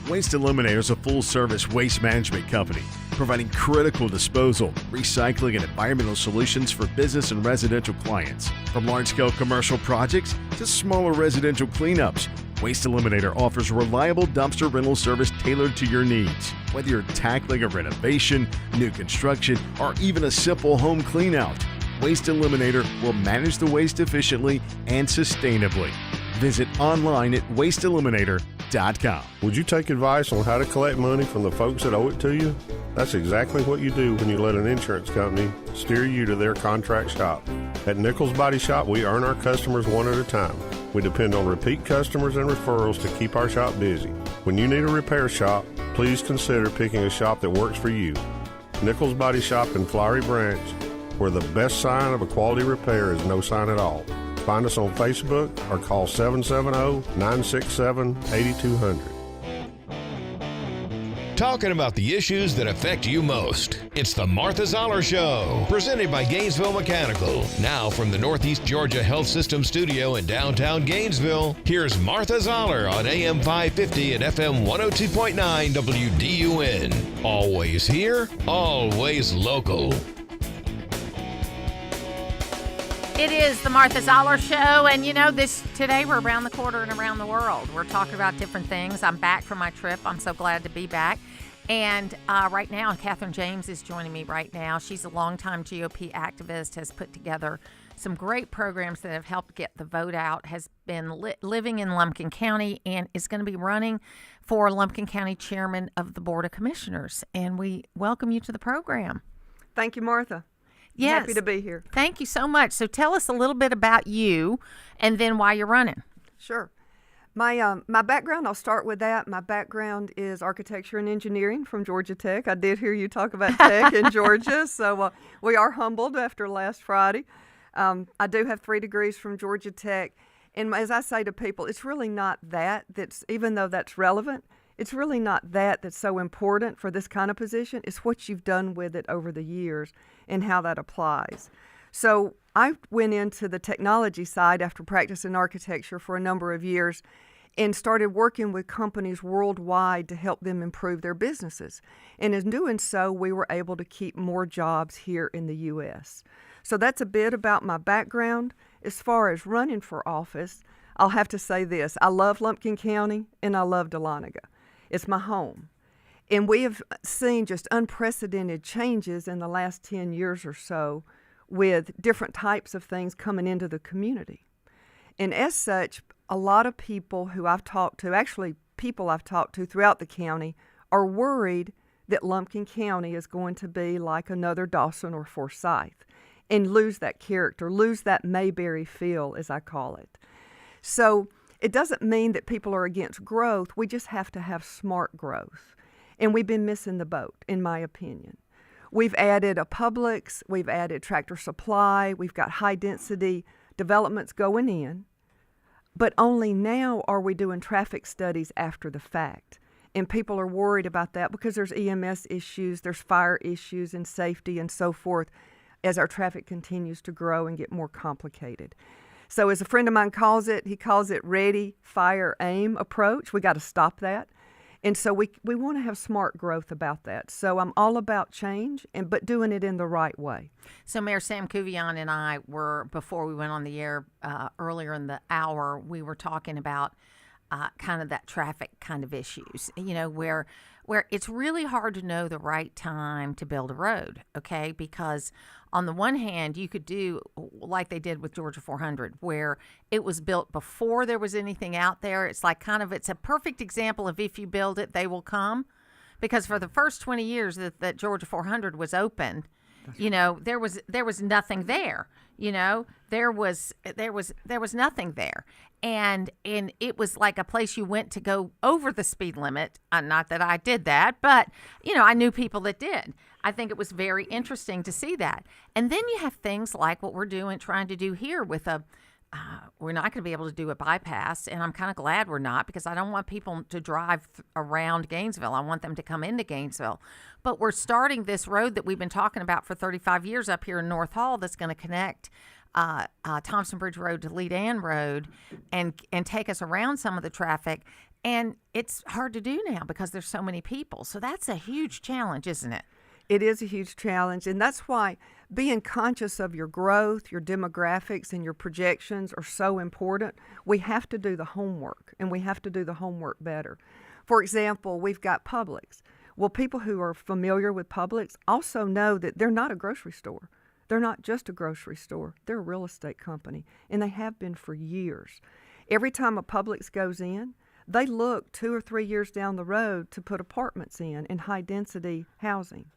Waste Eliminator is a full-service waste management company providing critical disposal, recycling, and environmental solutions for business and residential clients. From large-scale commercial projects to smaller residential cleanups, Waste Eliminator offers reliable dumpster rental service tailored to your needs. Whether you're tackling a renovation, new construction, or even a simple home cleanout, Waste Eliminator will manage the waste efficiently and sustainably. Visit online at wasteeliminator.com. Would you take advice on how to collect money from the folks that owe it to you? That's exactly what you do when you let an insurance company steer you to their contract shop. At Nichols Body Shop, we earn our customers one at a time. We depend on repeat customers and referrals to keep our shop busy. When you need a repair shop, please consider picking a shop that works for you. Nichols Body Shop in Flowery Branch, where the best sign of a quality repair is no sign at all. Find us on Facebook or call 770-967-8200. Talking about the issues that affect you most. It's the Martha Zoller Show, presented by Gainesville Mechanical. Now from the Northeast Georgia Health System studio in downtown Gainesville, here's Martha Zoller on AM 550 and FM 102.9 WDUN. Always here, always local. It is the Martha Zoller Show, and today we're around the quarter and around the world. We're talking about different things. I'm back from my trip. I'm so glad to be back. And right now, Catherine James is joining me right now. She's a longtime GOP activist, has put together some great programs that have helped get the vote out, has been living in Lumpkin County, and is going to be running for Lumpkin County Chairman of the Board of Commissioners. And we welcome you to the program. Thank you, Martha. Yes. Happy to be here. Thank you so much. So tell us a little bit about you and then why you're running. Sure. My background, I'll start with that. My background is architecture and engineering from Georgia Tech. I did hear you talk about tech in Georgia, so we are humbled after last Friday. I do have 3 degrees from Georgia Tech, and as I say to people, it's really not that's, even though that's relevant, it's really not that's so important for this kind of position. It's what you've done with it over the years and how that applies. So I went into the technology side after practicing architecture for a number of years and started working with companies worldwide to help them improve their businesses. And in doing so, we were able to keep more jobs here in the U.S. So that's a bit about my background. As far as running for office, I'll have to say this. I love Lumpkin County and I love Dahlonega. It's my home. And we have seen just unprecedented changes in the last 10 years or so with different types of things coming into the community. And as such, a lot of people who I've talked to, actually people I've talked to throughout the county, are worried that Lumpkin County is going to be like another Dawson or Forsyth and lose that character, lose that Mayberry feel, as I call it. So it doesn't mean that people are against growth. We just have to have smart growth. And we've been missing the boat, in my opinion. We've added a Publix, we've added Tractor Supply, we've got high-density developments going in, but only now are we doing traffic studies after the fact. And people are worried about that because there's EMS issues, there's fire issues and safety and so forth as our traffic continues to grow and get more complicated. So as a friend of mine calls it, he calls it ready, fire, aim approach. We got to stop that. And so we want to have smart growth about that. So I'm all about change, but doing it in the right way. So Mayor Sam Kuvian and I were, before we went on the air earlier in the hour, we were talking about kind of that traffic kind of issues, where it's really hard to know the right time to build a road, okay? Because on the one hand, you could do like they did with Georgia 400, where it was built before there was anything out there. It's like it's a perfect example of if you build it, they will come. Because for the first 20 years that Georgia 400 was open, there was nothing there. There was nothing there. And it was like a place you went to go over the speed limit. Not that I did that, but, I knew people that did. I think it was very interesting to see that. And then you have things like what we're trying to do here with we're not going to be able to do a bypass, and I'm kind of glad we're not, because I don't want people to drive around Gainesville. I want them to come into Gainesville. But we're starting this road that we've been talking about for 35 years up here in North Hall that's going to connect Thompson Bridge Road to Lee Dan Road and take us around some of the traffic. And it's hard to do now because there's so many people. So that's a huge challenge, isn't it? It is a huge challenge, and that's why being conscious of your growth, your demographics, and your projections are so important. We have to do the homework, and we have to do the homework better. For example, we've got Publix. Well, people who are familiar with Publix also know that they're not a grocery store. They're not just a grocery store. They're a real estate company, and they have been for years. Every time a Publix goes in, they look 2 or 3 years down the road to put apartments in high-density housing.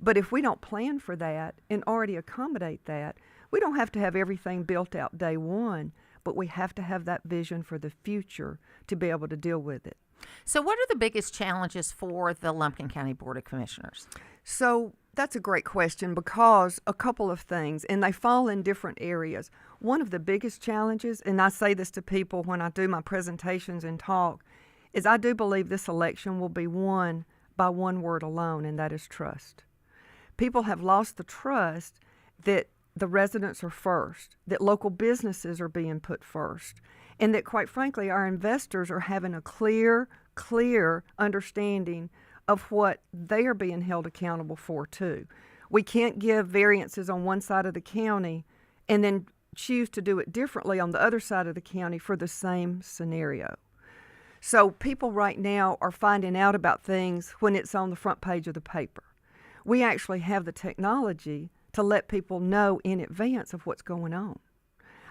But if we don't plan for that and already accommodate that, we don't have to have everything built out day one, but we have to have that vision for the future to be able to deal with it. So what are the biggest challenges for the Lumpkin County Board of Commissioners? So that's a great question because a couple of things, and they fall in different areas. One of the biggest challenges, and I say this to people when I do my presentations and talk, is I do believe this election will be won by one word alone, and that is trust. People have lost the trust that the residents are first, that local businesses are being put first, and that, quite frankly, our investors are having a clear understanding of what they are being held accountable for, too. We can't give variances on one side of the county and then choose to do it differently on the other side of the county for the same scenario. So people right now are finding out about things when it's on the front page of the paper. We actually have the technology to let people know in advance of what's going on.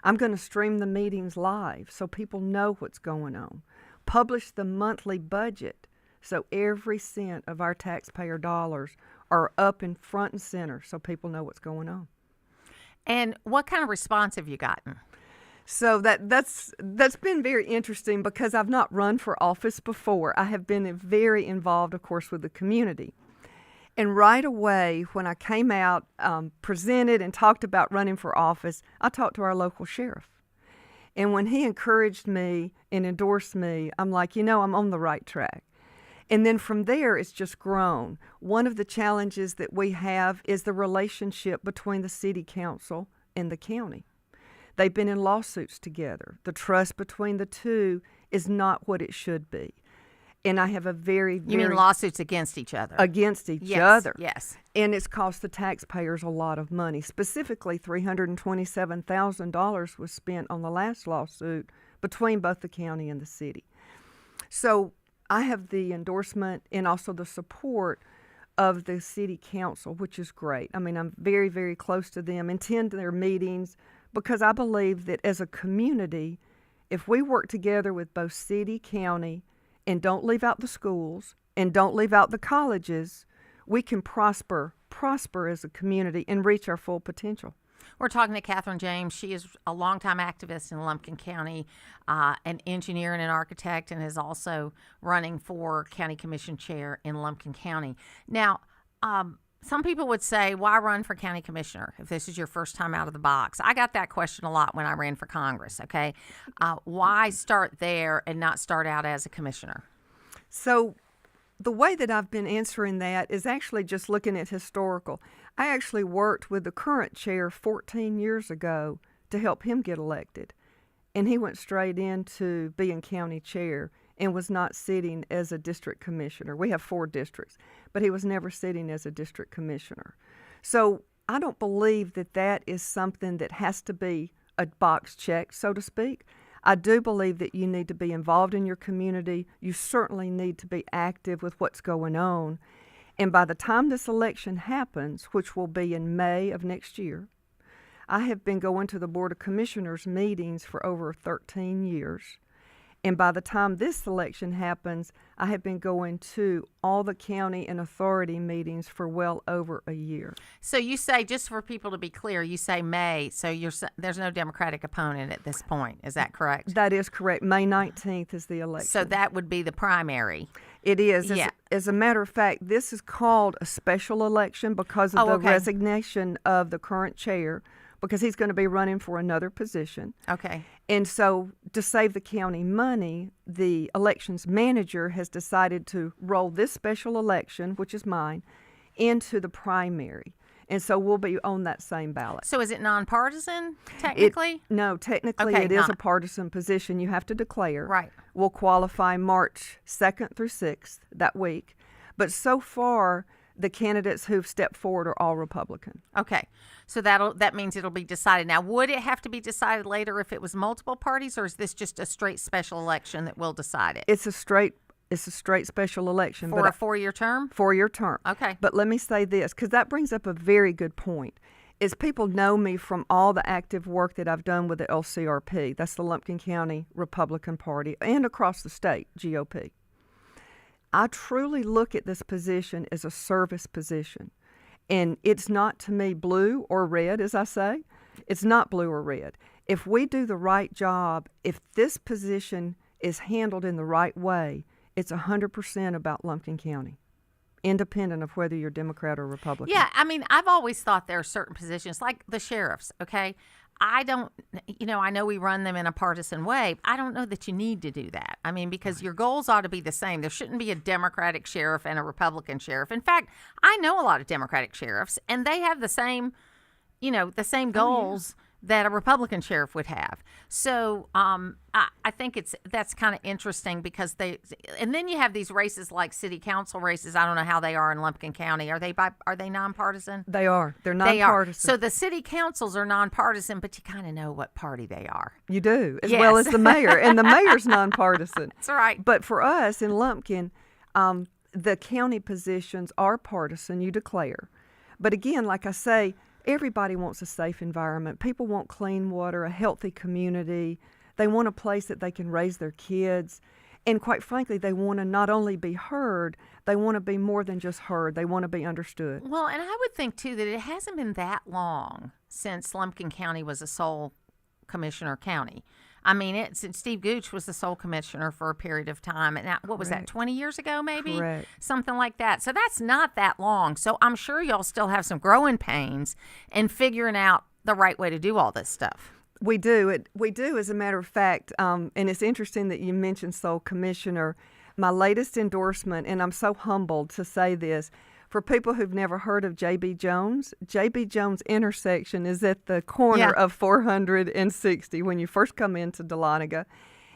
I'm going to stream the meetings live so people know what's going on. Publish the monthly budget so every cent of our taxpayer dollars are up in front and center so people know what's going on. And what kind of response have you gotten? So that's been very interesting because I've not run for office before. I have been very involved, of course, with the community. And right away, when I came out, presented and talked about running for office, I talked to our local sheriff. And when he encouraged me and endorsed me, I'm like, I'm on the right track. And then from there, it's just grown. One of the challenges that we have is the relationship between the city council and the county. They've been in lawsuits together. The trust between the two is not what it should be. And I have a very You mean lawsuits against each other? Against each other. Yes. And it's cost the taxpayers a lot of money. Specifically, $327,000 was spent on the last lawsuit between both the county and the city. So I have the endorsement and also the support of the city council, which is great. I mean, I'm very, very close to them, attend their meetings, because I believe that as a community, if we work together with both city, county, and don't leave out the schools, and don't leave out the colleges, we can prosper as a community and reach our full potential. We're talking to Catherine James. She is a longtime activist in Lumpkin County, an engineer and an architect, and is also running for county commission chair in Lumpkin County. Now, some people would say, why run for county commissioner if this is your first time out of the box? I got that question a lot when I ran for Congress, okay? Why start there and not start out as a commissioner? So the way that I've been answering that is actually just looking at historical. I actually worked with the current chair 14 years ago to help him get elected. And he went straight into being county chair and was not sitting as a district commissioner. We have 4 districts, but he was never sitting as a district commissioner. So I don't believe that that is something that has to be a box check, so to speak. I do believe that you need to be involved in your community. You certainly need to be active with what's going on. And by the time this election happens, which will be in May of next year, I have been going to the Board of Commissioners meetings for over 13 years. And by the time this election happens, I have been going to all the county and authority meetings for well over a year. So you say, just for people to be clear, you say May, so there's no Democratic opponent at this point. Is that correct? That is correct. May 19th is the election. So that would be the primary. It is. Yeah. As a matter of fact, this is called a special election because of the resignation of the current chair, because he's going to be running for another position. Okay. And so to save the county money, the elections manager has decided to roll this special election, which is mine, into the primary. And so we'll be on that same ballot. So is it nonpartisan, technically? No, technically it is a partisan position. You have to declare. Right. We'll qualify March 2nd through 6th that week. But so far, the candidates who've stepped forward are all Republican. Okay. So that means it'll be decided. Now, would it have to be decided later if it was multiple parties, or is this just a straight special election that will decide it? It's a straight special election. For a 4-year term? 4-year term. Okay. But let me say this, because that brings up a very good point. is people know me from all the active work that I've done with the LCRP. That's the Lumpkin County Republican Party, and across the state, GOP. I truly look at this position as a service position. And it's not, to me, blue or red, as I say. It's not blue or red. If we do the right job, if this position is handled in the right way, it's 100% about Lumpkin County, independent of whether you're Democrat or Republican. Yeah, I mean, I've always thought there are certain positions, like the sheriffs, okay? I don't, I know we run them in a partisan way. I don't know that you need to do that. I mean, because your goals ought to be the same. There shouldn't be a Democratic sheriff and a Republican sheriff. In fact, I know a lot of Democratic sheriffs, and they have the same, the same goals that a Republican sheriff would have. So I think that's kind of interesting because and then you have these races like city council races. I don't know how they are in Lumpkin County. Are they nonpartisan? They are. They're nonpartisan. They are. So the city councils are nonpartisan, but you kind of know what party they are. You do, as well as the mayor. And the mayor's nonpartisan. That's right. But for us in Lumpkin, the county positions are partisan, you declare. But again, like I say, everybody wants a safe environment. People want clean water, a healthy community. They want a place that they can raise their kids. And quite frankly, they want to not only be heard, they want to be more than just heard. They want to be understood. Well, and I would think, too, that it hasn't been that long since Lumpkin County was a sole commissioner county. I mean, Steve Gooch was the sole commissioner for a period of time. And what was that, 20 years ago maybe? Correct. Something like that. So that's not that long. So I'm sure y'all still have some growing pains in figuring out the right way to do all this stuff. We do. We do, as a matter of fact. And it's interesting that you mentioned sole commissioner. My latest endorsement, and I'm so humbled to say this, for people who've never heard of J.B. Jones intersection is at the corner of 460 when you first come into Dahlonega.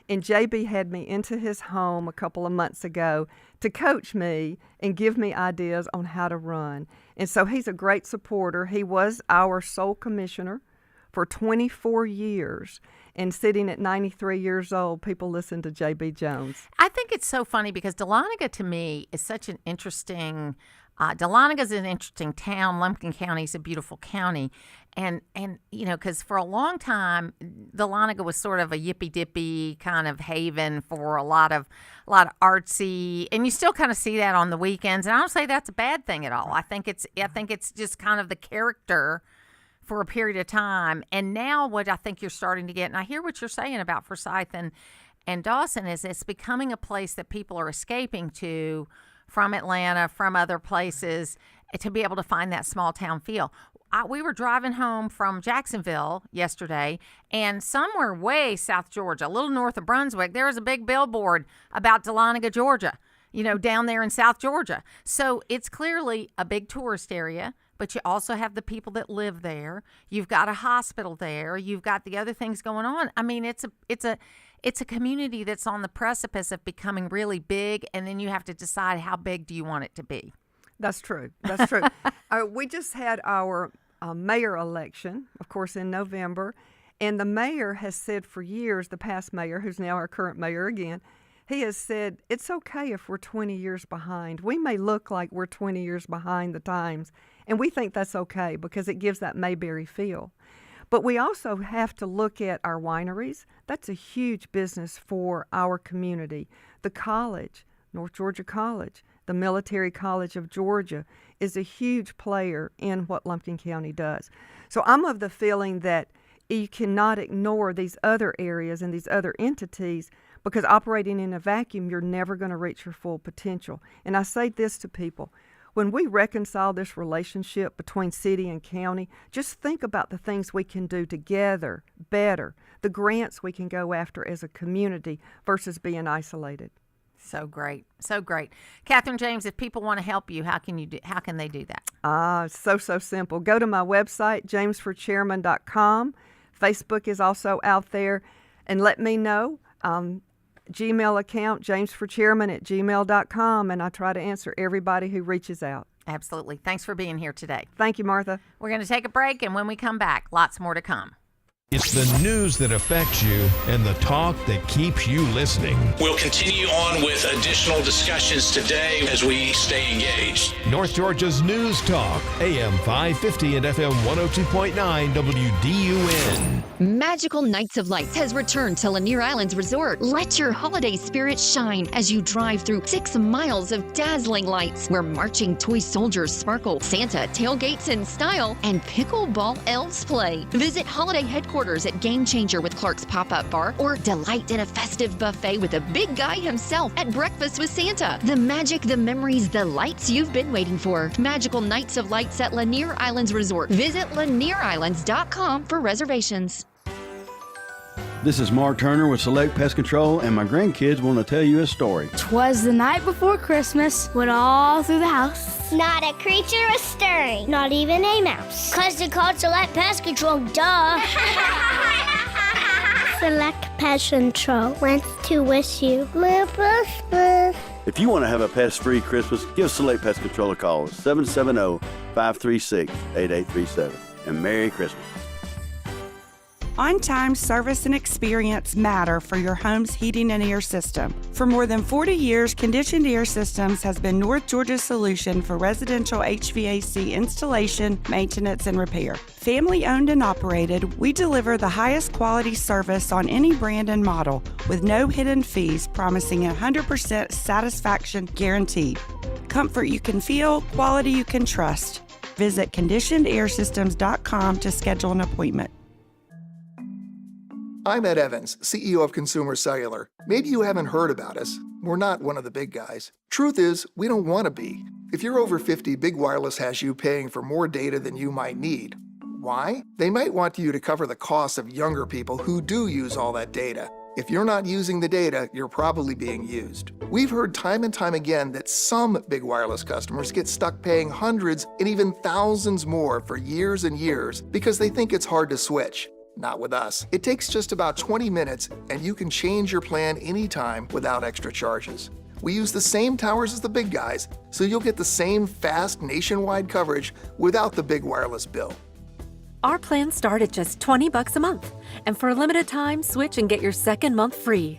And J.B. had me into his home a couple of months ago to coach me and give me ideas on how to run. And so he's a great supporter. He was our sole commissioner for 24 years. And sitting at 93 years old, people listen to J.B. Jones. I think it's so funny because Dahlonega, to me, is such an interesting Dahlonega is an interesting town. Lumpkin County is a beautiful county. And because for a long time, Dahlonega was sort of a yippy-dippy kind of haven for a lot of artsy, and you still kind of see that on the weekends. And I don't say that's a bad thing at all. I think it's just kind of the character for a period of time. And now what I think you're starting to get, and I hear what you're saying about Forsyth and Dawson, is it's becoming a place that people are escaping to from Atlanta, from other places, to be able to find that small town feel. We were driving home from Jacksonville yesterday, and somewhere way south Georgia, a little north of Brunswick, there was a big billboard about Dahlonega, Georgia, down there in South Georgia. So it's clearly a big tourist area, but you also have the people that live there. You've got a hospital there. You've got the other things going on. I mean, it's a community that's on the precipice of becoming really big, and then you have to decide how big do you want it to be. That's true. We just had our mayor election, of course, in November, and the mayor has said for years, the past mayor, who's now our current mayor again, he has said, it's okay if we're 20 years behind. We may look like we're 20 years behind the times, and we think that's okay because it gives that Mayberry feel. But we also have to look at our wineries. That's a huge business for our community. The college, North Georgia College, the Military College of Georgia, is a huge player in what Lumpkin County does. So I'm of the feeling that you cannot ignore these other areas and these other entities, because operating in a vacuum, you're never going to reach your full potential. And I say this to people. When we reconcile this relationship between city and county, just think about the things we can do together better, the grants we can go after as a community versus being isolated. So great. So great. Catherine James, if people want to help you, how can they do that? So simple. Go to my website, jamesforchairman.com. Facebook is also out there. And let me know. Gmail account, jamesforchairman@gmail.com, and I try to answer everybody who reaches out. Absolutely. Thanks for being here today. Thank you, Martha. We're going to take a break, and when we come back, lots more to come. It's the news that affects you and the talk that keeps you listening. We'll continue on with additional discussions today as we stay engaged. North Georgia's News Talk, AM 550 and FM 102.9 WDUN. Magical Nights of Lights has returned to Lanier Islands Resort. Let your holiday spirit shine as you drive through 6 miles of dazzling lights where marching toy soldiers sparkle, Santa tailgates in style, and pickleball elves play. Visit holiday headquarters at Game Changer with Clark's Pop-Up Bar, or delight in a festive buffet with the big guy himself at Breakfast with Santa. The magic, the memories, the lights you've been waiting for. Magical Nights of Lights at Lanier Islands Resort. Visit LanierIslands.com for reservations. This is Mark Turner with Select Pest Control, and my grandkids want to tell you a story. 'Twas the night before Christmas, when all through the house, not a creature was stirring, not even a mouse. 'Cause they called Select Pest Control, duh. Select Pest Control wants to wish you Merry Christmas. If you want to have a pest-free Christmas, give Select Pest Control a call at 770-536-8837. And Merry Christmas. On-time service and experience matter for your home's heating and air system. For more than 40 years, Conditioned Air Systems has been North Georgia's solution for residential HVAC installation, maintenance, and repair. Family owned and operated, we deliver the highest quality service on any brand and model with no hidden fees, promising 100% satisfaction guaranteed. Comfort you can feel, quality you can trust. Visit conditionedairsystems.com to schedule an appointment. I'm Ed Evans, CEO of Consumer Cellular. Maybe you haven't heard about us. We're not one of the big guys. Truth is, we don't want to be. If you're over 50, Big Wireless has you paying for more data than you might need. Why? They might want you to cover the costs of younger people who do use all that data. If you're not using the data, you're probably being used. We've heard time and time again that some Big Wireless customers get stuck paying hundreds and even thousands more for years and years because they think it's hard to switch. Not with us. It takes just about 20 minutes and you can change your plan anytime without extra charges. We use the same towers as the big guys, so you'll get the same fast nationwide coverage without the Big Wireless bill. Our plans start at just $20 a month, and for a limited time, switch and get your second month free.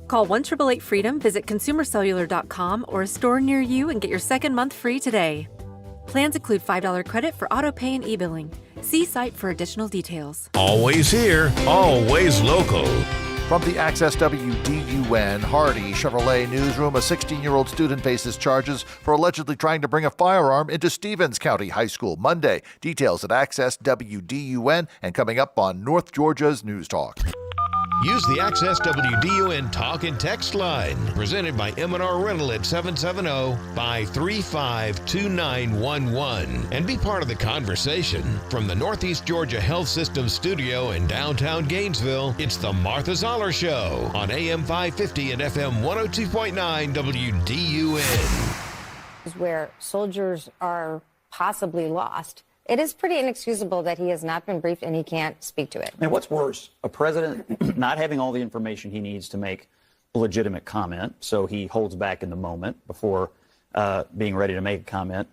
Call 1-888-FREEDOM, visit consumercellular.com or a store near you and get your second month free today. Plans include $5 credit for auto pay and e-billing. See site for additional details. Always here, always local. From the Access WDUN Hardy Chevrolet newsroom, a 16-year-old student faces charges for allegedly trying to bring a firearm into Stevens County High School Monday. Details at Access WDUN and coming up on North Georgia's News Talk. Use the Access WDUN Talk and Text line, presented by M&R Rental at 770-535-2911, and be part of the conversation. From the Northeast Georgia Health System studio in downtown Gainesville, it's the Martha Zoller Show on AM 550 and FM 102.9 WDUN. Where soldiers are possibly lost. It is pretty inexcusable that he has not been briefed and he can't speak to it. And what's worse, a president not having all the information he needs to make a legitimate comment, so he holds back in the moment before being ready to make a comment,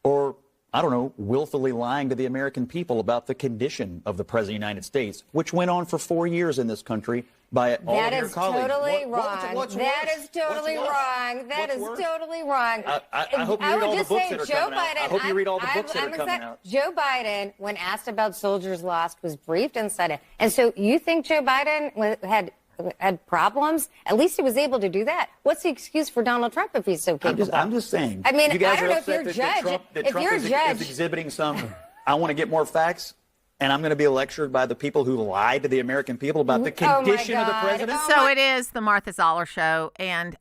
or, I don't know, willfully lying to the American people about the condition of the President of the United States, which went on for 4 years in this country by all of your colleagues. Totally wrong. That is totally wrong. That is totally wrong. I hope you read all the books that are coming out. I hope you read all the books that are coming out. Joe Biden, when asked about soldiers lost, was briefed and said it. And so you think Joe Biden had problems? At least he was able to do that. What's the excuse for Donald Trump if he's so capable? I'm just saying. I mean, you guys I don't know if you're a upset judge. Trump is exhibiting some, I want to get more facts, and I'm going to be lectured by the people who lied to the American people about the condition of the president. So it is the Martha Zoller Show, and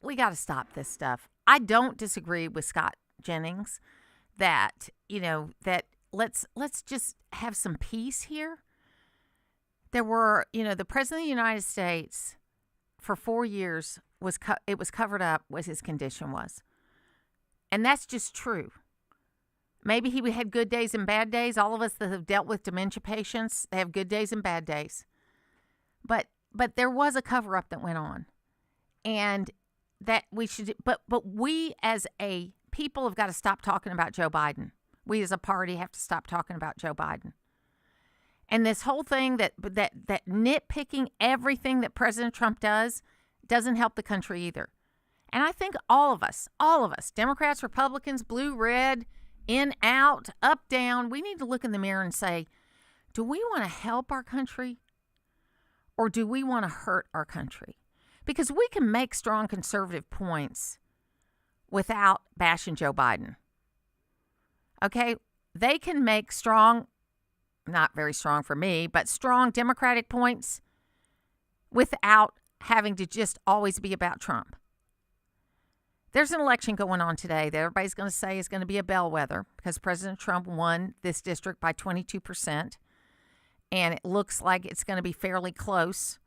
we got to stop this stuff. I don't disagree with Scott Jennings that, that let's just have some peace here. There were, the President of the United States for 4 years it was covered up what his condition was. And that's just true. Maybe he had good days and bad days. All of us that have dealt with dementia patients, they have good days and bad days. But there was a cover up that went on. And that we should, but we as a people have got to stop talking about Joe Biden. We as a party have to stop talking about Joe Biden. And this whole thing that nitpicking everything that President Trump does doesn't help the country either. And I think all of us, Democrats, Republicans, blue, red, in, out, up, down, we need to look in the mirror and say, do we want to help our country or do we want to hurt our country? Because we can make strong conservative points without bashing Joe Biden. Okay? They can make strong, not very strong for me, but strong Democratic points without having to just always be about Trump. There's an election going on today that everybody's going to say is going to be a bellwether because President Trump won this district by 22%, and it looks like it's going to be fairly close.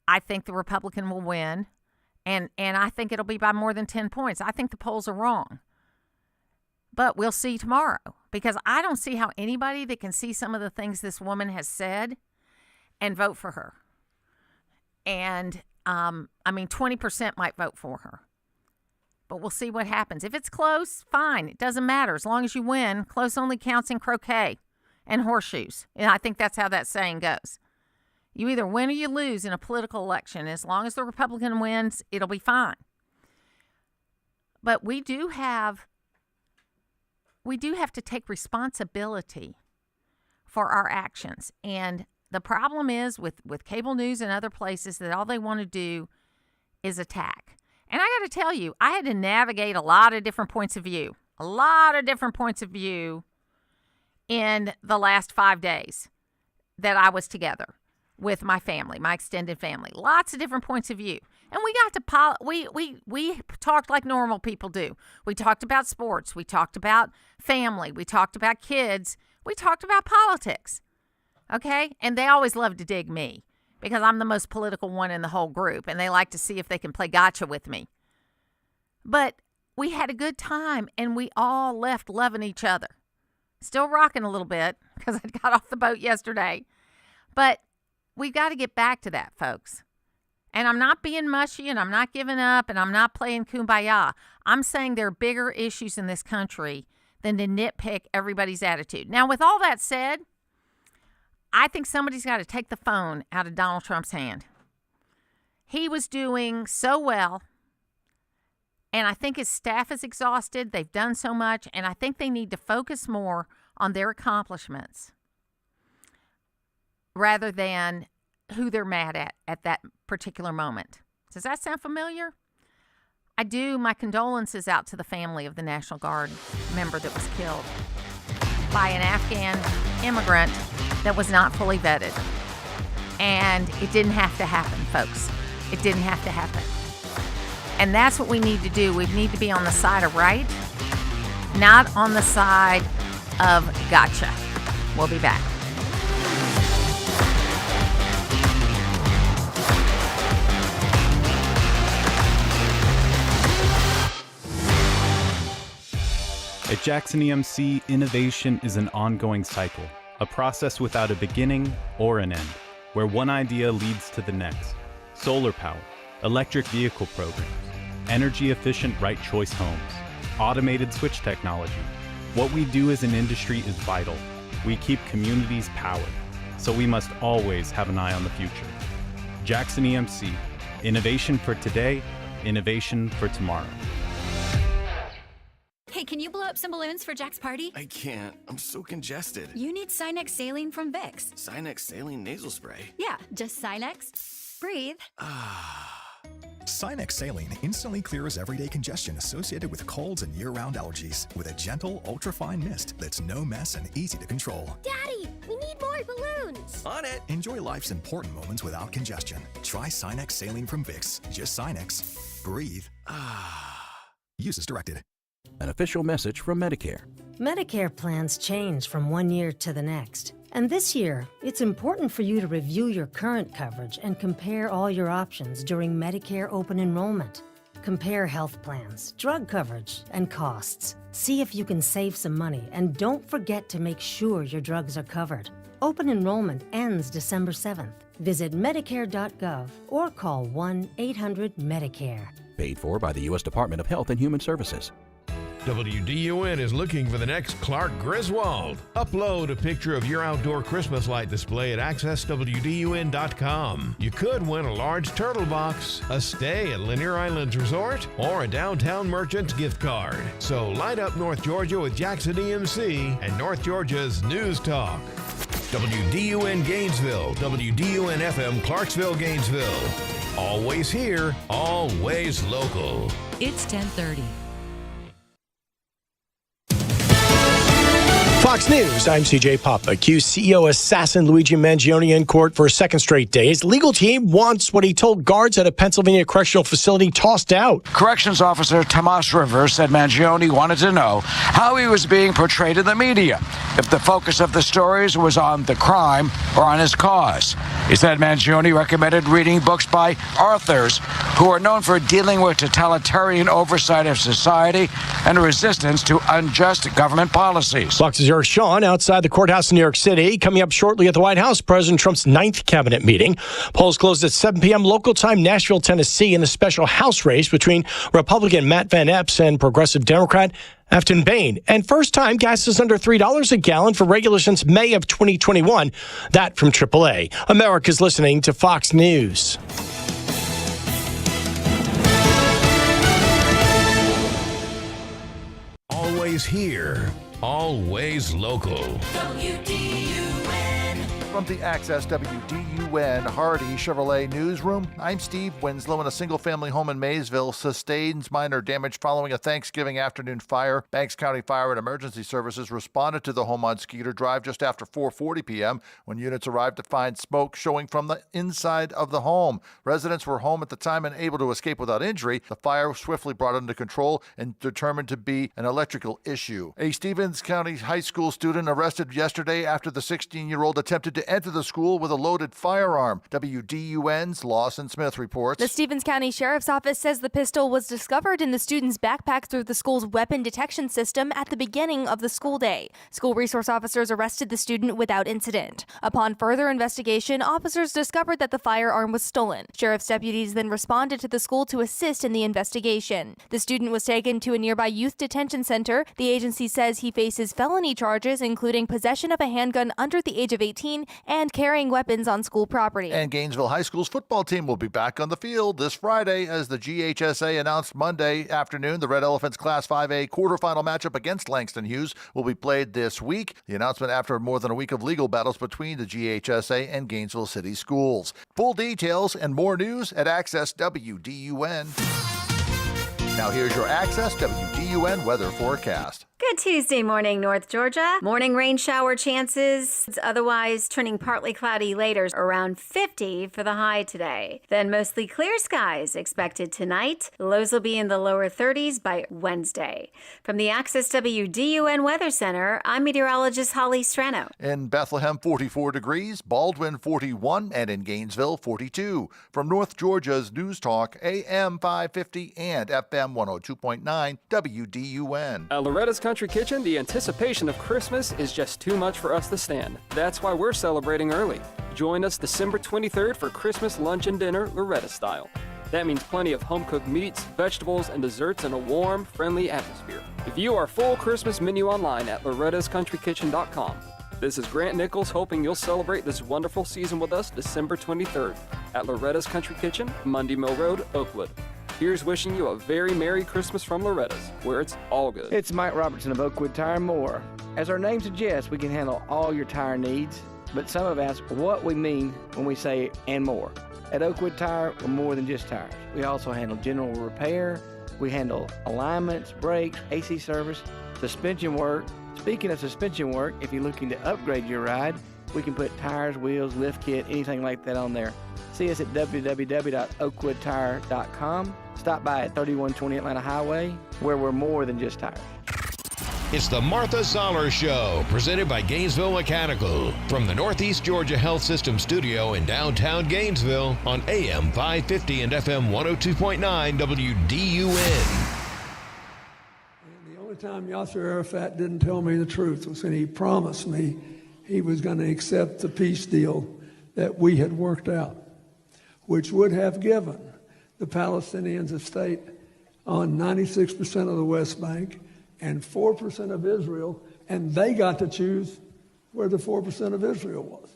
I think the Republican will win, and I think it'll be by more than 10 points. I think the polls are wrong. But we'll see tomorrow because I don't see how anybody that can see some of the things this woman has said and vote for her. And, 20% might vote for her. But we'll see what happens. If it's close, fine. It doesn't matter. As long as you win, close only counts in croquet and horseshoes. And I think that's how that saying goes. You either win or you lose in a political election. As long as the Republican wins, it'll be fine. But we do have to take responsibility for our actions. And the problem is with cable news and other places that all they want to do is attack. And I got to tell you, I had to navigate a lot of different points of view in the last 5 days that I was together with my family, my extended family. Lots of different points of view. And we got to we talked like normal people do. We talked about sports, we talked about family, we talked about kids, we talked about politics. Okay? And they always love to dig me, because I'm the most political one in the whole group, and they like to see if they can play gotcha with me. But we had a good time, and we all left loving each other. Still rocking a little bit, because I got off the boat yesterday. But we got to get back to that, folks. And I'm not being mushy, and I'm not giving up, and I'm not playing kumbaya. I'm saying there are bigger issues in this country than to nitpick everybody's attitude. Now, with all that said, I think somebody's got to take the phone out of Donald Trump's hand. He was doing so well, and I think his staff is exhausted. They've done so much, and I think they need to focus more on their accomplishments rather than who they're mad at that particular moment. Does that sound familiar? I do. My condolences out to the family of the National Guard member that was killed by an Afghan immigrant that was not fully vetted. And it didn't have to happen, folks. It didn't have to happen. And that's what we need to do. We need to be on the side of right, not on the side of gotcha. We'll be back. At Jackson EMC, innovation is an ongoing cycle, a process without a beginning or an end, where one idea leads to the next. Solar power, electric vehicle programs, energy-efficient right choice homes, automated switch technology. What we do as an industry is vital. We keep communities powered, so we must always have an eye on the future. Jackson EMC, innovation for today, innovation for tomorrow. Hey, can you blow up some balloons for Jack's party? I can't. I'm so congested. You need Sinex Saline from Vicks. Sinex Saline nasal spray? Yeah, just Sinex. Breathe. Sinex Saline instantly clears everyday congestion associated with colds and year-round allergies with a gentle, ultra-fine mist that's no mess and easy to control. Daddy, we need more balloons. On it. Enjoy life's important moments without congestion. Try Sinex Saline from Vicks. Just Sinex. Breathe. Use as directed. An official message from Medicare. Medicare plans change from one year to the next. And this year, it's important for you to review your current coverage and compare all your options during Medicare open enrollment. Compare health plans, drug coverage, and costs. See if you can save some money, and don't forget to make sure your drugs are covered. Open enrollment ends December 7th. Visit Medicare.gov or call 1-800-MEDICARE. Paid for by the U.S. Department of Health and Human Services. WDUN is looking for the next Clark Griswold. Upload a picture of your outdoor Christmas light display at accesswdun.com. You could win a large turtle box, a stay at Lanier Islands Resort, or a downtown merchant's gift card. So light up North Georgia with Jackson EMC and North Georgia's News Talk. WDUN Gainesville, WDUN FM Clarksville, Gainesville. Always here, always local. It's 10:30. Fox News, I'm CJ Papa. Accused CEO assassin Luigi Mangione in court for a second straight day. His legal team wants what he told guards at a Pennsylvania correctional facility tossed out. Corrections officer Tomas Rivers said Mangione wanted to know how he was being portrayed in the media, if the focus of the stories was on the crime or on his cause. He said Mangione recommended reading books by authors who are known for dealing with totalitarian oversight of society and resistance to unjust government policies. Fox's Eric Shawn outside the courthouse in New York City. Coming up shortly at the White House, President Trump's 9th cabinet meeting. Polls closed at 7 p.m. local time, Nashville, Tennessee, in a special House race between Republican Matt Van Epps and progressive Democrat Afton Bain. And first time gas is under $3 a gallon for regular since May of 2021. That from AAA. America's listening to Fox News. Always here, always local. From the Access WDUN Hardy Chevrolet Newsroom, I'm Steve Winslow. In a single-family home in Maysville sustains minor damage following a Thanksgiving afternoon fire. Banks County Fire and Emergency Services responded to the home on Skeeter Drive just after 4:40 p.m. when units arrived to find smoke showing from the inside of the home. Residents were home at the time and able to escape without injury. The fire was swiftly brought under control and determined to be an electrical issue. A Stevens County high school student arrested yesterday after the 16-year-old attempted to enter the school with a loaded firearm. WDUN's Lawson Smith reports. The Stevens County Sheriff's Office says the pistol was discovered in the student's backpack through the school's weapon detection system at the beginning of the school day. School resource officers arrested the student without incident. Upon further investigation, officers discovered that the firearm was stolen. Sheriff's deputies then responded to the school to assist in the investigation. The student was taken to a nearby youth detention center. The agency says he faces felony charges, including possession of a handgun under the age of 18 and carrying weapons on school property. And Gainesville High School's football team will be back on the field this Friday as the GHSA announced Monday afternoon. The Red Elephants Class 5A quarterfinal matchup against Langston Hughes will be played this week. The announcement after more than a week of legal battles between the GHSA and Gainesville City Schools. Full details and more news at Access WDUN. Now here's your Access WDUN weather forecast. Good Tuesday morning, North Georgia. Morning rain shower chances. It's otherwise turning partly cloudy later, around 50 for the high today. Then mostly clear skies expected tonight. The lows will be in the lower 30s by Wednesday. From the Access WDUN Weather Center, I'm meteorologist Holly Strano. In Bethlehem, 44 degrees, Baldwin, 41, and in Gainesville, 42. From North Georgia's News Talk, AM 550 and FM 102.9 WDUN. At Loretta's Country Kitchen, the anticipation of Christmas is just too much for us to stand. That's why we're celebrating early. Join us December 23rd for Christmas lunch and dinner Loretta style. That means plenty of home-cooked meats, vegetables, and desserts in a warm, friendly atmosphere. View our full Christmas menu online at lorettascountrykitchen.com. This is Grant Nichols hoping you'll celebrate this wonderful season with us December 23rd at Loretta's Country Kitchen, Mundy Mill Road, Oakwood. Here's wishing you a very Merry Christmas from Loretta's, where it's all good. It's Mike Robertson of Oakwood Tire and More. As our name suggests, we can handle all your tire needs, but some have asked what we mean when we say and more. At Oakwood Tire, we're more than just tires. We also handle general repair, we handle alignments, brakes, AC service, suspension work. Speaking of suspension work, if you're looking to upgrade your ride, we can put tires, wheels, lift kit, anything like that on there. See us at www.oakwoodtire.com. Stop by at 3120 Atlanta Highway, where we're more than just tires. It's the Martha Zoller Show, presented by Gainesville Mechanical, from the Northeast Georgia Health System studio in downtown Gainesville on AM 550 and FM 102.9 WDUN. The only time Yasser Arafat didn't tell me the truth was when he promised me he was going to accept the peace deal that we had worked out, which would have given the Palestinians a state on 96% of the West Bank, and 4% of Israel, and they got to choose where the 4% of Israel was.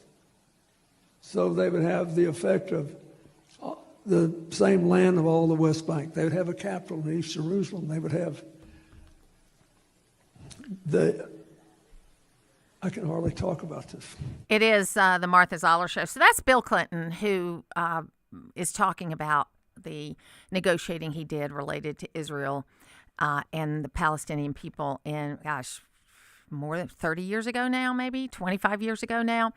So they would have the effect of the same land of all the West Bank. They would have a capital in East Jerusalem. They would have I can hardly talk about this. It is the Martha Zoller Show. So that's Bill Clinton, who is talking about the negotiating he did related to Israel and the Palestinian people in, more than 30 years ago now, maybe 25 years ago now.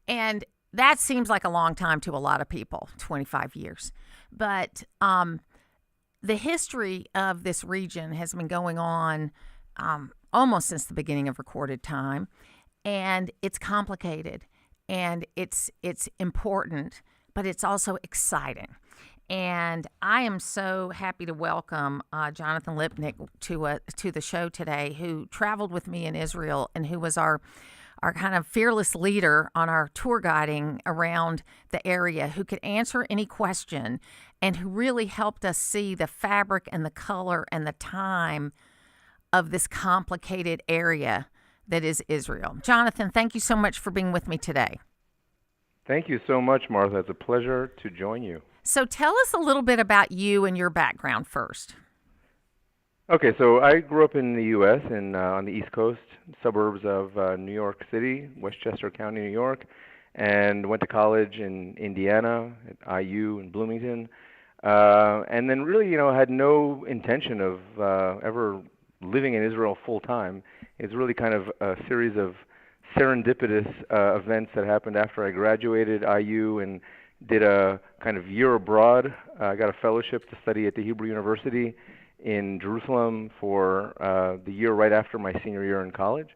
And that seems like a long time to a lot of people, 25 years. But the history of this region has been going on almost since the beginning of recorded time. And it's complicated, and it's important, but it's also exciting. And I am so happy to welcome Jonathan Lipnick to the show today, who traveled with me in Israel and who was our kind of fearless leader on our tour guiding around the area, who could answer any question and who really helped us see the fabric and the color and the time of this complicated area that is Israel. Jonathan, thank you so much for being with me today. Thank you so much, Martha. It's a pleasure to join you. So tell us a little bit about you and your background first. Okay, so I grew up in the U.S. and on the East Coast, suburbs of New York City, Westchester County, New York, and went to college in Indiana at IU in Bloomington, and then really, had no intention of ever living in Israel full time. It's really kind of a series of serendipitous events that happened after I graduated IU and did a kind of year abroad. I got a fellowship to study at the Hebrew University in Jerusalem for the year right after my senior year in college.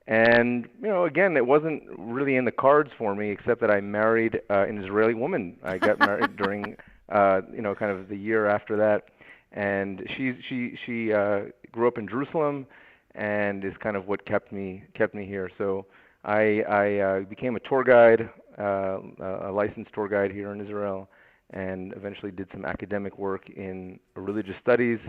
And, again, it wasn't really in the cards for me, except that I married an Israeli woman. I got married during, kind of the year after that. And she grew up in Jerusalem, and is kind of what kept me here. So I became a tour guide, a licensed tour guide here in Israel, and eventually did some academic work in religious studies,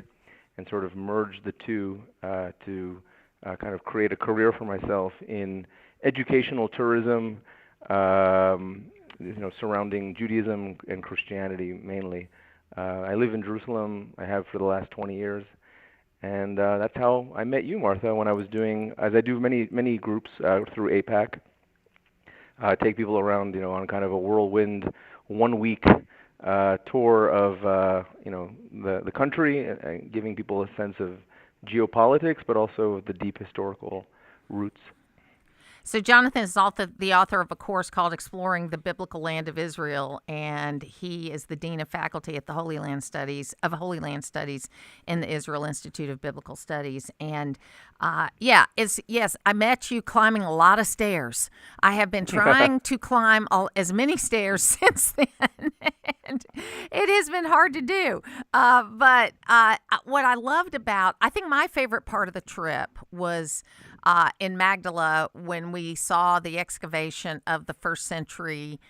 and sort of merged the two to kind of create a career for myself in educational tourism, surrounding Judaism and Christianity mainly. I live in Jerusalem. I have for the last 20 years. And that's how I met you, Martha, when I was doing, as I do many groups through APAC, take people around, on kind of a whirlwind 1 week tour of, the country, giving people a sense of geopolitics, but also the deep historical roots. So Jonathan is the author of a course called Exploring the Biblical Land of Israel, and he is the Dean of Faculty at the Holy Land Studies in the Israel Institute of Biblical Studies. And I met you climbing a lot of stairs. I have been trying to climb as many stairs since then, and it has been hard to do. But what I loved I think my favorite part of the trip was in Magdala when we saw the excavation of the first century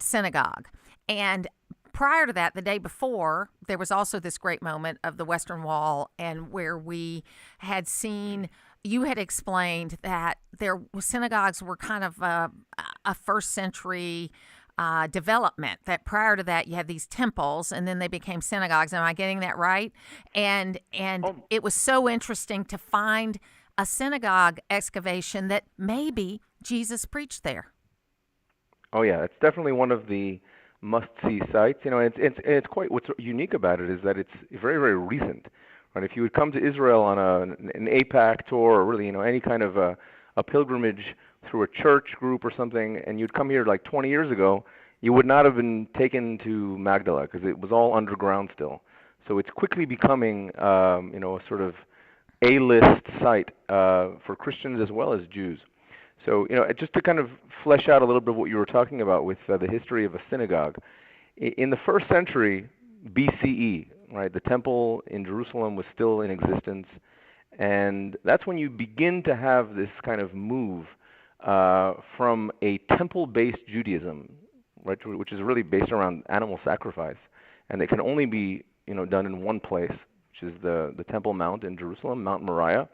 synagogue. And prior to that, the day before, there was also this great moment of the Western Wall, and where we had seen, you had explained that synagogues were kind of a first century development, that prior to that you had these temples and then they became synagogues. Am I getting that right? And it was so interesting to find a synagogue excavation that maybe Jesus preached there. Oh yeah, it's definitely one of the must-see sites. It's quite, what's unique about it is that it's very, very recent. Right? If you would come to Israel on an APAC tour, or really, any kind of a pilgrimage through a church group or something, and you'd come here like 20 years ago, you would not have been taken to Magdala because it was all underground still. So it's quickly becoming, a sort of A-list site for Christians as well as Jews. So, just to kind of flesh out a little bit of what you were talking about with the history of a synagogue. In the first century BCE, right, the temple in Jerusalem was still in existence, and that's when you begin to have this kind of move from a temple-based Judaism, right, which is really based around animal sacrifice, and it can only be, done in one place, which is the Temple Mount in Jerusalem, Mount Moriah.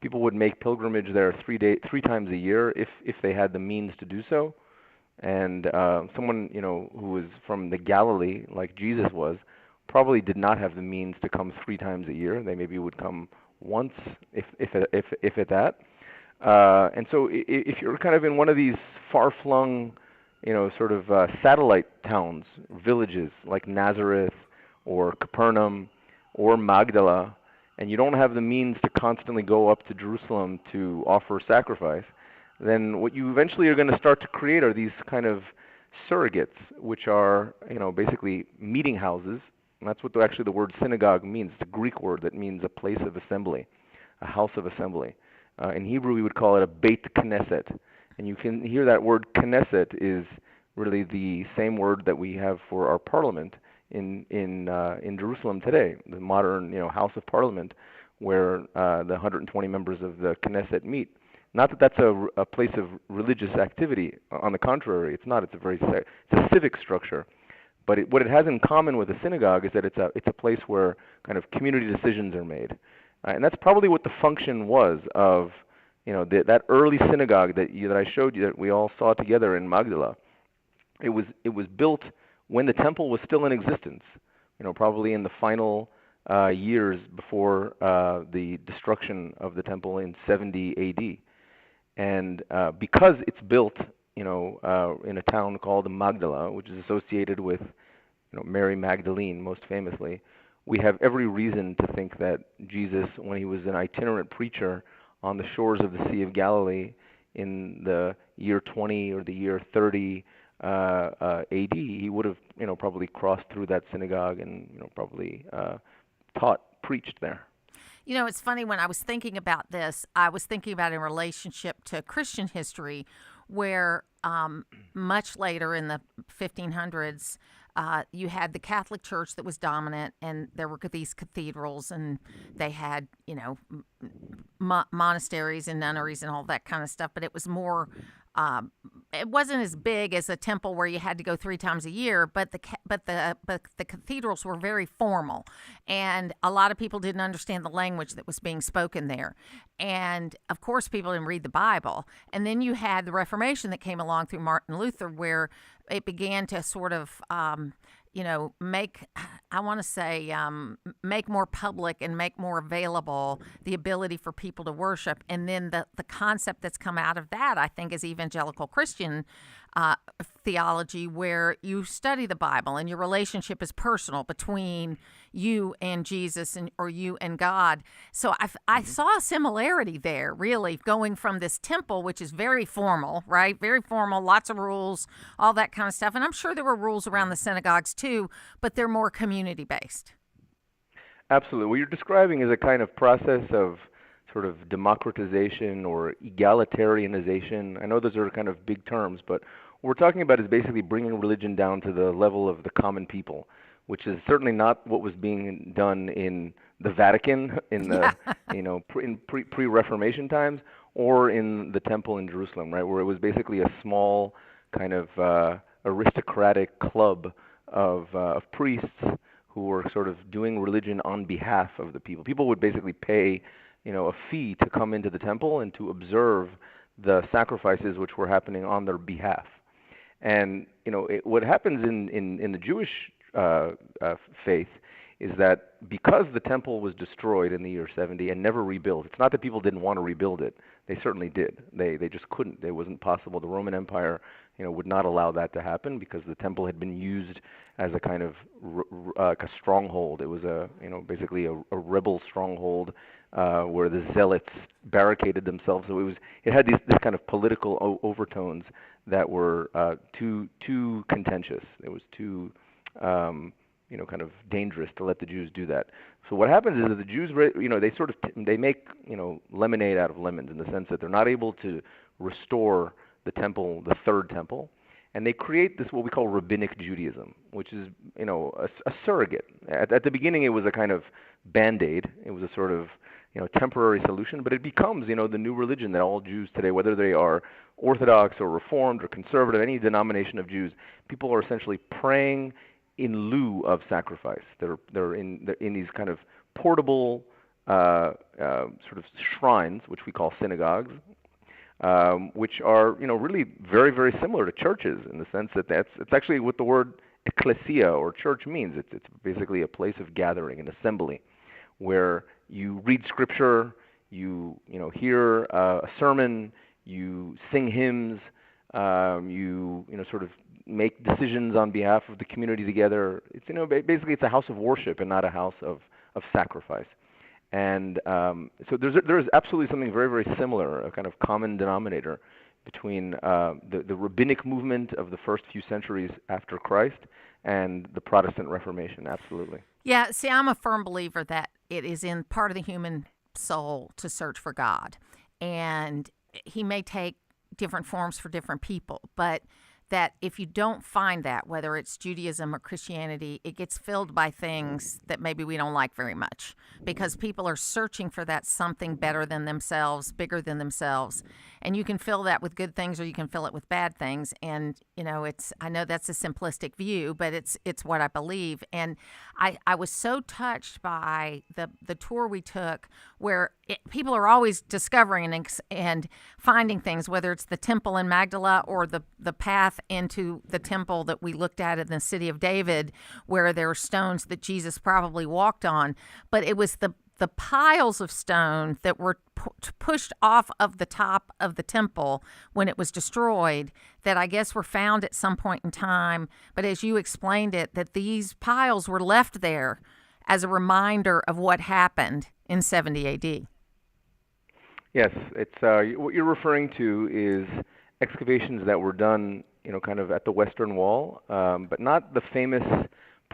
People would make pilgrimage there 3 times a year if they had the means to do so. And someone, who was from the Galilee, like Jesus was, probably did not have the means to come 3 times a year. They maybe would come once, if at that. And so if you're kind of in one of these far-flung, sort of satellite towns, villages like Nazareth or Capernaum or Magdala, and you don't have the means to constantly go up to Jerusalem to offer sacrifice, then what you eventually are going to start to create are these kind of surrogates, which are, basically meeting houses. And that's what actually the word synagogue means. It's a Greek word that means a place of assembly, a house of assembly. In Hebrew, we would call it a Beit Knesset. And you can hear that word Knesset is really the same word that we have for our parliament in Jerusalem today, the modern, House of Parliament, where the 120 members of the Knesset meet. Not that that's a place of religious activity. On the contrary, it's not. It's a civic structure. But what it has in common with a synagogue is that it's a place where kind of community decisions are made, and that's probably what the function was of, that early synagogue that I showed you that we all saw together in Magdala. It was built when the temple was still in existence, probably in the final years before the destruction of the temple in 70 A.D. And because it's built, in a town called Magdala, which is associated with, Mary Magdalene most famously, we have every reason to think that Jesus, when he was an itinerant preacher on the shores of the Sea of Galilee in the year 20 or the year 30 AD, he would have, probably crossed through that synagogue and, probably preached there. It's funny, when I was thinking about this, I was thinking about in relationship to Christian history, where much later in the 1500s, you had the Catholic Church that was dominant, and there were these cathedrals, and they had, monasteries and nunneries and all that kind of stuff, but it was more... it wasn't as big as a temple where you had to go 3 times a year, but the cathedrals were very formal, and a lot of people didn't understand the language that was being spoken there, and of course people didn't read the Bible. And then you had the Reformation that came along through Martin Luther, where it began to sort of make, I want to say, make more public and make more available the ability for people to worship. And then the concept that's come out of that, I think, is evangelical Christian theology, where you study the Bible and your relationship is personal between you and Jesus or you and God. So I saw a similarity there, really, going from this temple, which is very formal, right? Very formal, lots of rules, all that kind of stuff. And I'm sure there were rules around the synagogues too, but they're more community-based. Absolutely. What you're describing is a kind of process of sort of democratization or egalitarianization. I know those are kind of big terms, but what we're talking about is basically bringing religion down to the level of the common people, which is certainly not what was being done in the Vatican in the in pre-Reformation times, or in the temple in Jerusalem, right, where it was basically a small kind of aristocratic club of priests who were sort of doing religion on behalf of the people. People would basically pay, a fee to come into the temple and to observe the sacrifices which were happening on their behalf. And what happens in the Jewish faith is that because the temple was destroyed in the year 70 and never rebuilt, it's not that people didn't want to rebuild it. They certainly did. They just couldn't. It wasn't possible. The Roman Empire, would not allow that to happen because the temple had been used as a kind of like a stronghold. It was basically a rebel stronghold where the zealots barricaded themselves. So it had this kind of political overtones that were too contentious. It was too kind of dangerous to let the Jews do that. So what happens is that the Jews, they make lemonade out of lemons, in the sense that they're not able to restore the temple, the third temple, and they create this what we call rabbinic Judaism, which is a surrogate. At the beginning, it was a kind of band-aid. It was a sort of temporary solution, but it becomes the new religion that all Jews today, whether they are Orthodox or Reformed or conservative, any denomination of Jews, people are essentially praying in lieu of sacrifice. They're in these kind of portable sort of shrines, which we call synagogues, which are, really very, very similar to churches in the sense that it's actually what the word ecclesia or church means. It's basically a place of gathering, an assembly, where you read scripture, you hear a sermon, you sing hymns, you sort of make decisions on behalf of the community together. It's basically it's a house of worship and not a house of sacrifice. And so there's absolutely something very, very similar, a kind of common denominator between the rabbinic movement of the first few centuries after Christ and the Protestant Reformation. Absolutely. Yeah, see, I'm a firm believer that it is in part of the human soul to search for God. And he may take different forms for different people, but that if you don't find that, whether it's Judaism or Christianity, it gets filled by things that maybe we don't like very much because people are searching for that something better than themselves, bigger than themselves. And you can fill that with good things or you can fill it with bad things. And, I know that's a simplistic view, but it's what I believe. And I was so touched by the tour we took where people are always discovering and finding things, whether it's the temple in Magdala or the path into the temple that we looked at in the city of David, where there are stones that Jesus probably walked on. But it was the piles of stone that were pushed off of the top of the temple when it was destroyed that I guess were found at some point in time. But as you explained it, that these piles were left there as a reminder of what happened in 70 AD. Yes, it's what you're referring to is excavations that were done, kind of at the Western Wall, but not the famous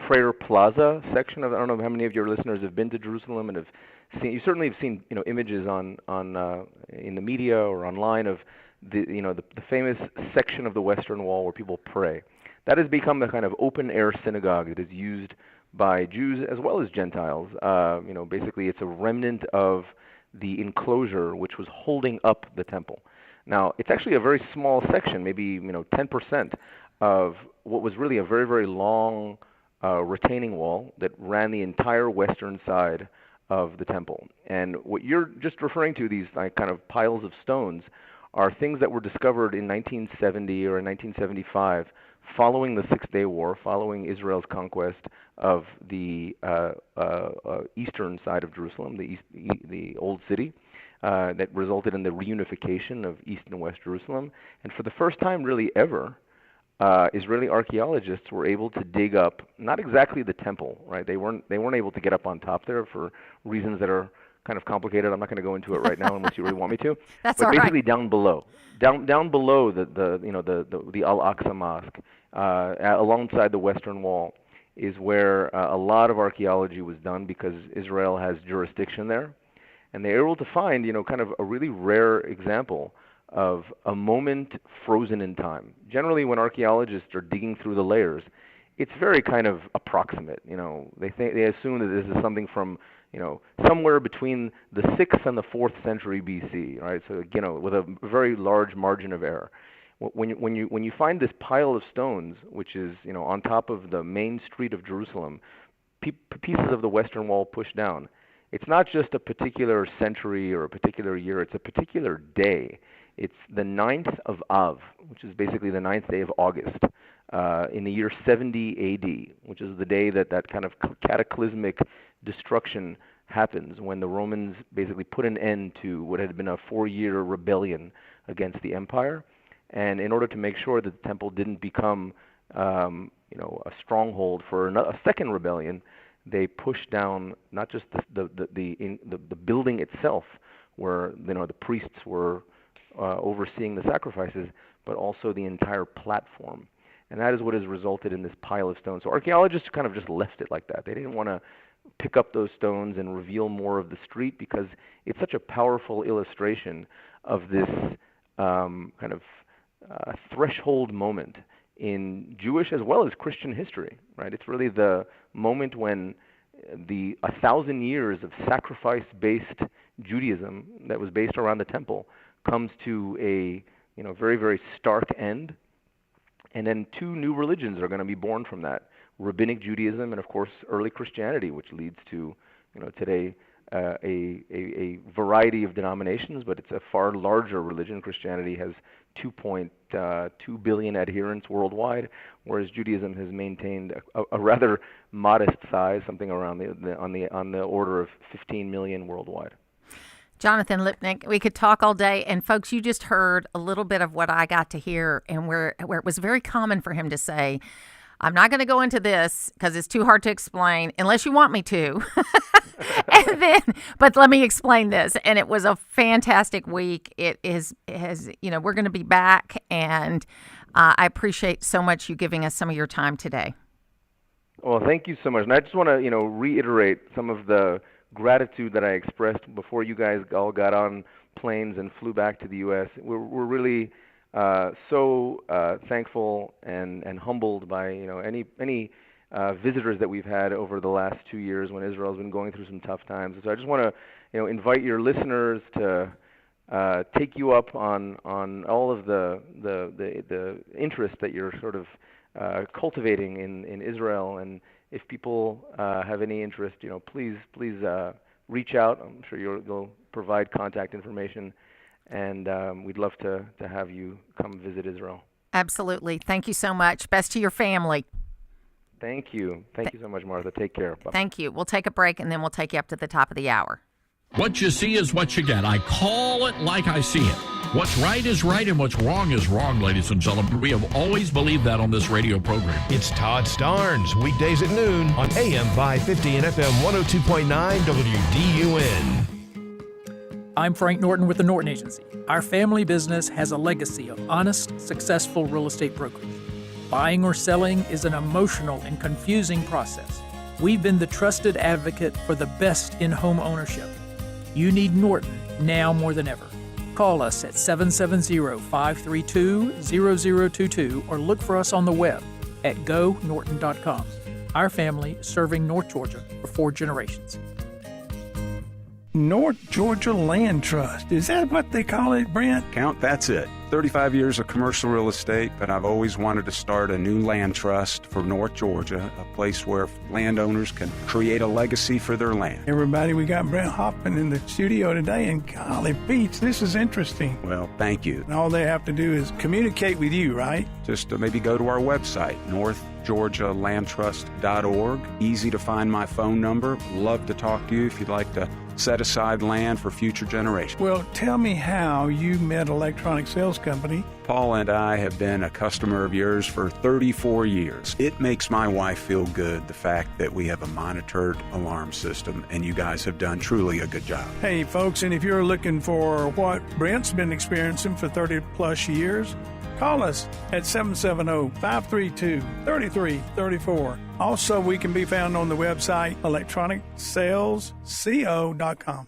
Prayer Plaza section of. I don't know how many of your listeners have been to Jerusalem and have seen. You certainly have seen, images on in the media or online of the famous section of the Western Wall where people pray. That has become the kind of open air synagogue that is used by Jews as well as Gentiles. Basically, it's a remnant of the enclosure which was holding up the temple. Now, it's actually a very small section, maybe 10% of what was really a very, very long retaining wall that ran the entire western side of the temple. And what you're just referring to, these kind of piles of stones, are things that were discovered in 1970 or in 1975 following the Six-Day War, following Israel's conquest of the eastern side of Jerusalem, the old city, that resulted in the reunification of East and West Jerusalem. And for the first time really ever, Israeli archaeologists were able to dig up not exactly the temple, right? They weren't able to get up on top there for reasons that are kind of complicated. I'm not going to go into it right now unless you really want me to. That's but all basically right. down below the Al-Aqsa Mosque, alongside the Western Wall, is where a lot of archaeology was done because Israel has jurisdiction there, and they were able to find kind of a really rare example of a moment frozen in time. Generally, when archaeologists are digging through the layers, it's very kind of approximate. They assume that this is something from somewhere between the 6th and the 4th century BC, right? So with a very large margin of error. When you find this pile of stones, which is on top of the main street of Jerusalem, pieces of the Western Wall pushed down, it's not just a particular century or a particular year; it's a particular day. It's the 9th of Av, which is basically the 9th day of August, in the year 70 AD, which is the day that kind of cataclysmic destruction happens when the Romans basically put an end to what had been a 4-year rebellion against the empire. And in order to make sure that the temple didn't become, a stronghold for a second rebellion, they pushed down not just the building itself, where the priests were overseeing the sacrifices, but also the entire platform. And that is what has resulted in this pile of stones. So archaeologists kind of just left it like that. They didn't want to pick up those stones and reveal more of the street because it's such a powerful illustration of this kind of threshold moment in Jewish as well as Christian history, right? It's really the moment when the 1,000 years of sacrifice-based Judaism that was based around the temple comes to a very, very stark end, and then two new religions are going to be born from that: Rabbinic Judaism and, of course, early Christianity, which leads to today a variety of denominations, but it's a far larger religion. Christianity has 2.2 billion adherents worldwide, whereas Judaism has maintained a rather modest size, something around on the order of 15 million worldwide. Jonathan Lipnick, we could talk all day, and folks, you just heard a little bit of what I got to hear, and where it was very common for him to say, I'm not going to go into this because it's too hard to explain unless you want me to. But let me explain this. And it was a fantastic week. It has, we're going to be back, and I appreciate so much you giving us some of your time today. Well, thank you so much. And I just want to, reiterate some of the gratitude that I expressed before you guys all got on planes and flew back to the U.S. We're really so thankful and humbled by any visitors that we've had over the last 2 years when Israel's been going through some tough times. So I just want to invite your listeners to take you up on all of the interest that you're sort of cultivating in Israel. And if people have any interest, please reach out. I'm sure you'll provide contact information. And we'd love to have you come visit Israel. Absolutely. Thank you so much. Best to your family. Thank you. Thank you so much, Martha. Take care. Bye. Thank you. We'll take a break, and then we'll take you up to the top of the hour. What you see is what you get. I call it like I see it. What's right is right and what's wrong is wrong, ladies and gentlemen. We have always believed that on this radio program. It's Todd Starnes, weekdays at noon on AM 550 and FM 102.9 WDUN. I'm Frank Norton with the Norton Agency. Our family business has a legacy of honest, successful real estate brokerage. Buying or selling is an emotional and confusing process. We've been the trusted advocate for the best in home ownership. You need Norton now more than ever. Call us at 770-532-0022 or look for us on the web at gonorton.com. Our family serving North Georgia for 4 generations. North Georgia Land Trust. Is that what they call it, Brent? Count, that's it. 35 years of commercial real estate, but I've always wanted to start a new land trust for North Georgia, a place where landowners can create a legacy for their land. Everybody, we got Brent Hoffman in the studio today, and golly, Pete, this is interesting. Well, thank you. And all they have to do is communicate with you, right? Just maybe go to our website, northgeorgialandtrust.org. Easy to find my phone number. Love to talk to you if you'd like to set aside land for future generations. Well, tell me how you met Electronic Sales Company. Paul and I have been a customer of yours for 34 years. It makes my wife feel good, the fact that we have a monitored alarm system, and you guys have done truly a good job. Hey, folks, and if you're looking for what Brent's been experiencing for 30 plus years, call us at 770-532-3334. Also, we can be found on the website electronicsalesco.com.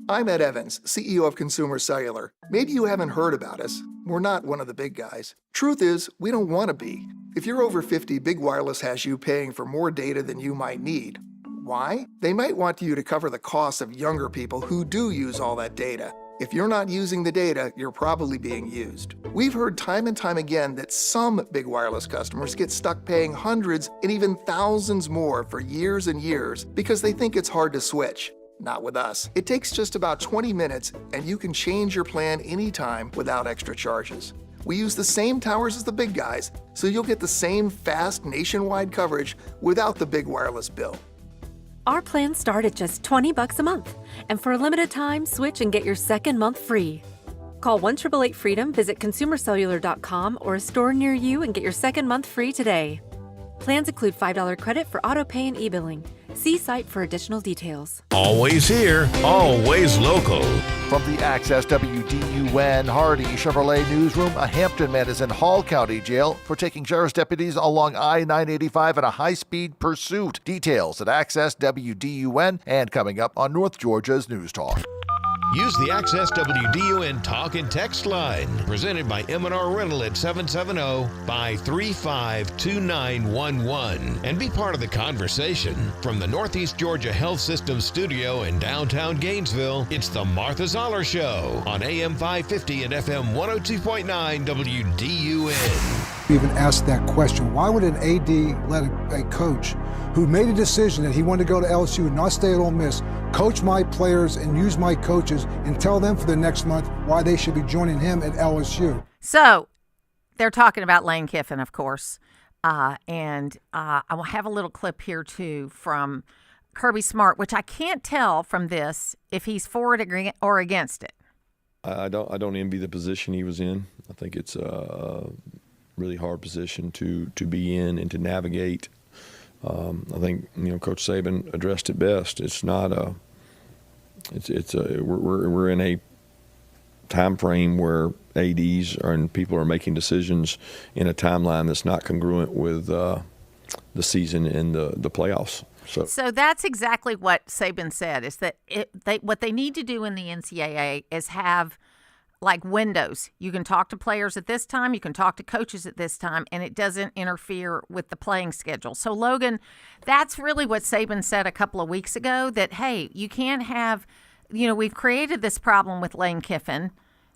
I'm Ed Evans, CEO of Consumer Cellular. Maybe you haven't heard about us. We're not one of the big guys. Truth is, we don't want to be. If you're over 50, Big Wireless has you paying for more data than you might need. Why? They might want you to cover the costs of younger people who do use all that data. If you're not using the data, you're probably being used. We've heard time and time again that some Big Wireless customers get stuck paying hundreds and even thousands more for years and years because they think it's hard to switch. Not with us. It takes just about 20 minutes and you can change your plan anytime without extra charges. We use the same towers as the big guys, so you'll get the same fast nationwide coverage without the Big Wireless bill. Our plans start at just $20 a month, and for a limited time, switch and get your second month free. Call 1-888-FREEDOM, visit consumercellular.com or a store near you and get your second month free today. Plans include $5 credit for auto pay and e-billing. See site for additional details. Always here, always local. From the Access WDUN Hardy Chevrolet newsroom, a Hampton man is in Hall County Jail for taking sheriff's deputies along I-985 in a high-speed pursuit. Details at Access WDUN and coming up on North Georgia's News Talk. Use the Access WDUN Talk and Text line, presented by M&R Rental at 770-535-2911, and be part of the conversation. From the Northeast Georgia Health System studio in downtown Gainesville, it's the Martha Zoller Show on AM 550 and FM 102.9 WDUN. even ask that question. Why would an AD let a coach who made a decision that he wanted to go to LSU and not stay at Ole Miss coach my players and use my coaches and tell them for the next month why they should be joining him at LSU? So they're talking about Lane Kiffin, of course. And I will have a little clip here, too, from Kirby Smart, which I can't tell from this if he's for it or against it. I don't envy the position he was in. I think it's a really hard position to be in and to navigate. I think Coach Saban addressed it best. It's not a. We're in a time frame where ADs and people are making decisions in a timeline that's not congruent with the season and the playoffs. So that's exactly what Saban said, is that what they need to do in the NCAA is have like windows. You can talk to players at this time, you can talk to coaches at this time, and it doesn't interfere with the playing schedule. So, Logan, that's really what Saban said a couple of weeks ago, that, hey, you can't have, we've created this problem with Lane Kiffin.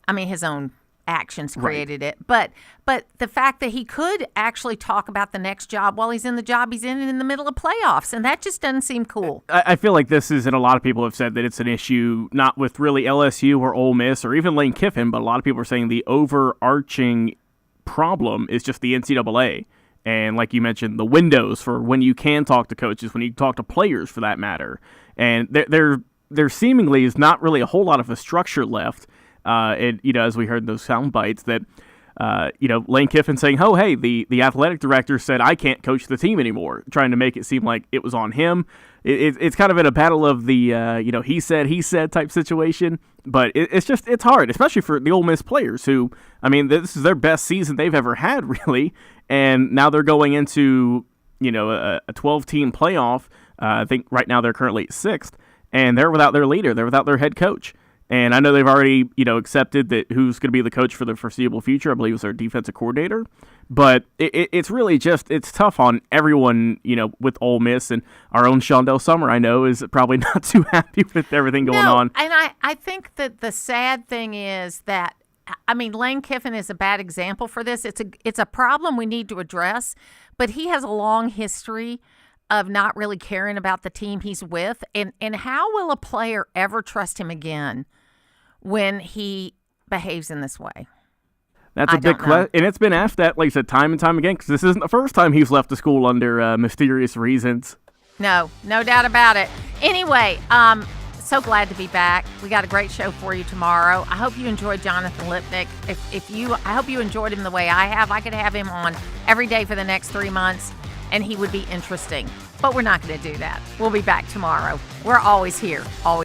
I mean, his own actions created it. But the fact that he could actually talk about the next job while he's in the job he's in the middle of playoffs, and that just doesn't seem cool. I feel like this is, and a lot of people have said that it's an issue not with really LSU or Ole Miss or even Lane Kiffin, but a lot of people are saying the overarching problem is just the NCAA. And like you mentioned, the windows for when you can talk to coaches, when you talk to players for that matter. And there seemingly is not really a whole lot of a structure left. As we heard those sound bites that, Lane Kiffin saying, "Oh, hey, the athletic director said I can't coach the team anymore," trying to make it seem like it was on him. It's kind of in a battle of the, he said type situation. But it's hard, especially for the Ole Miss players who, I mean, this is their best season they've ever had, really. And now they're going into, a 12-team playoff. I think right now they're currently 6th, and they're without their leader. They're without their head coach. And I know they've already, accepted that who's going to be the coach for the foreseeable future. I believe it's their defensive coordinator. But it's really it's tough on everyone, with Ole Miss. And our own Shondell Summer, I know, is probably not too happy with everything going on. And I think that the sad thing is that, I mean, Lane Kiffin is a bad example for this. It's a problem we need to address. But he has a long history of not really caring about the team he's with. And how will a player ever trust him again when he behaves in this way? That's a big question, and it's been asked that, like I said, time and time again, because this isn't the first time he's left the school under mysterious reasons. No doubt about it. Anyway, so glad to be back. We got a great show for you tomorrow. I hope you enjoyed Jonathan Lipnick. I hope you enjoyed him the way I have. I could have him on every day for the next 3 months, and he would be interesting. But we're not going to do that. We'll be back tomorrow. We're always here, always.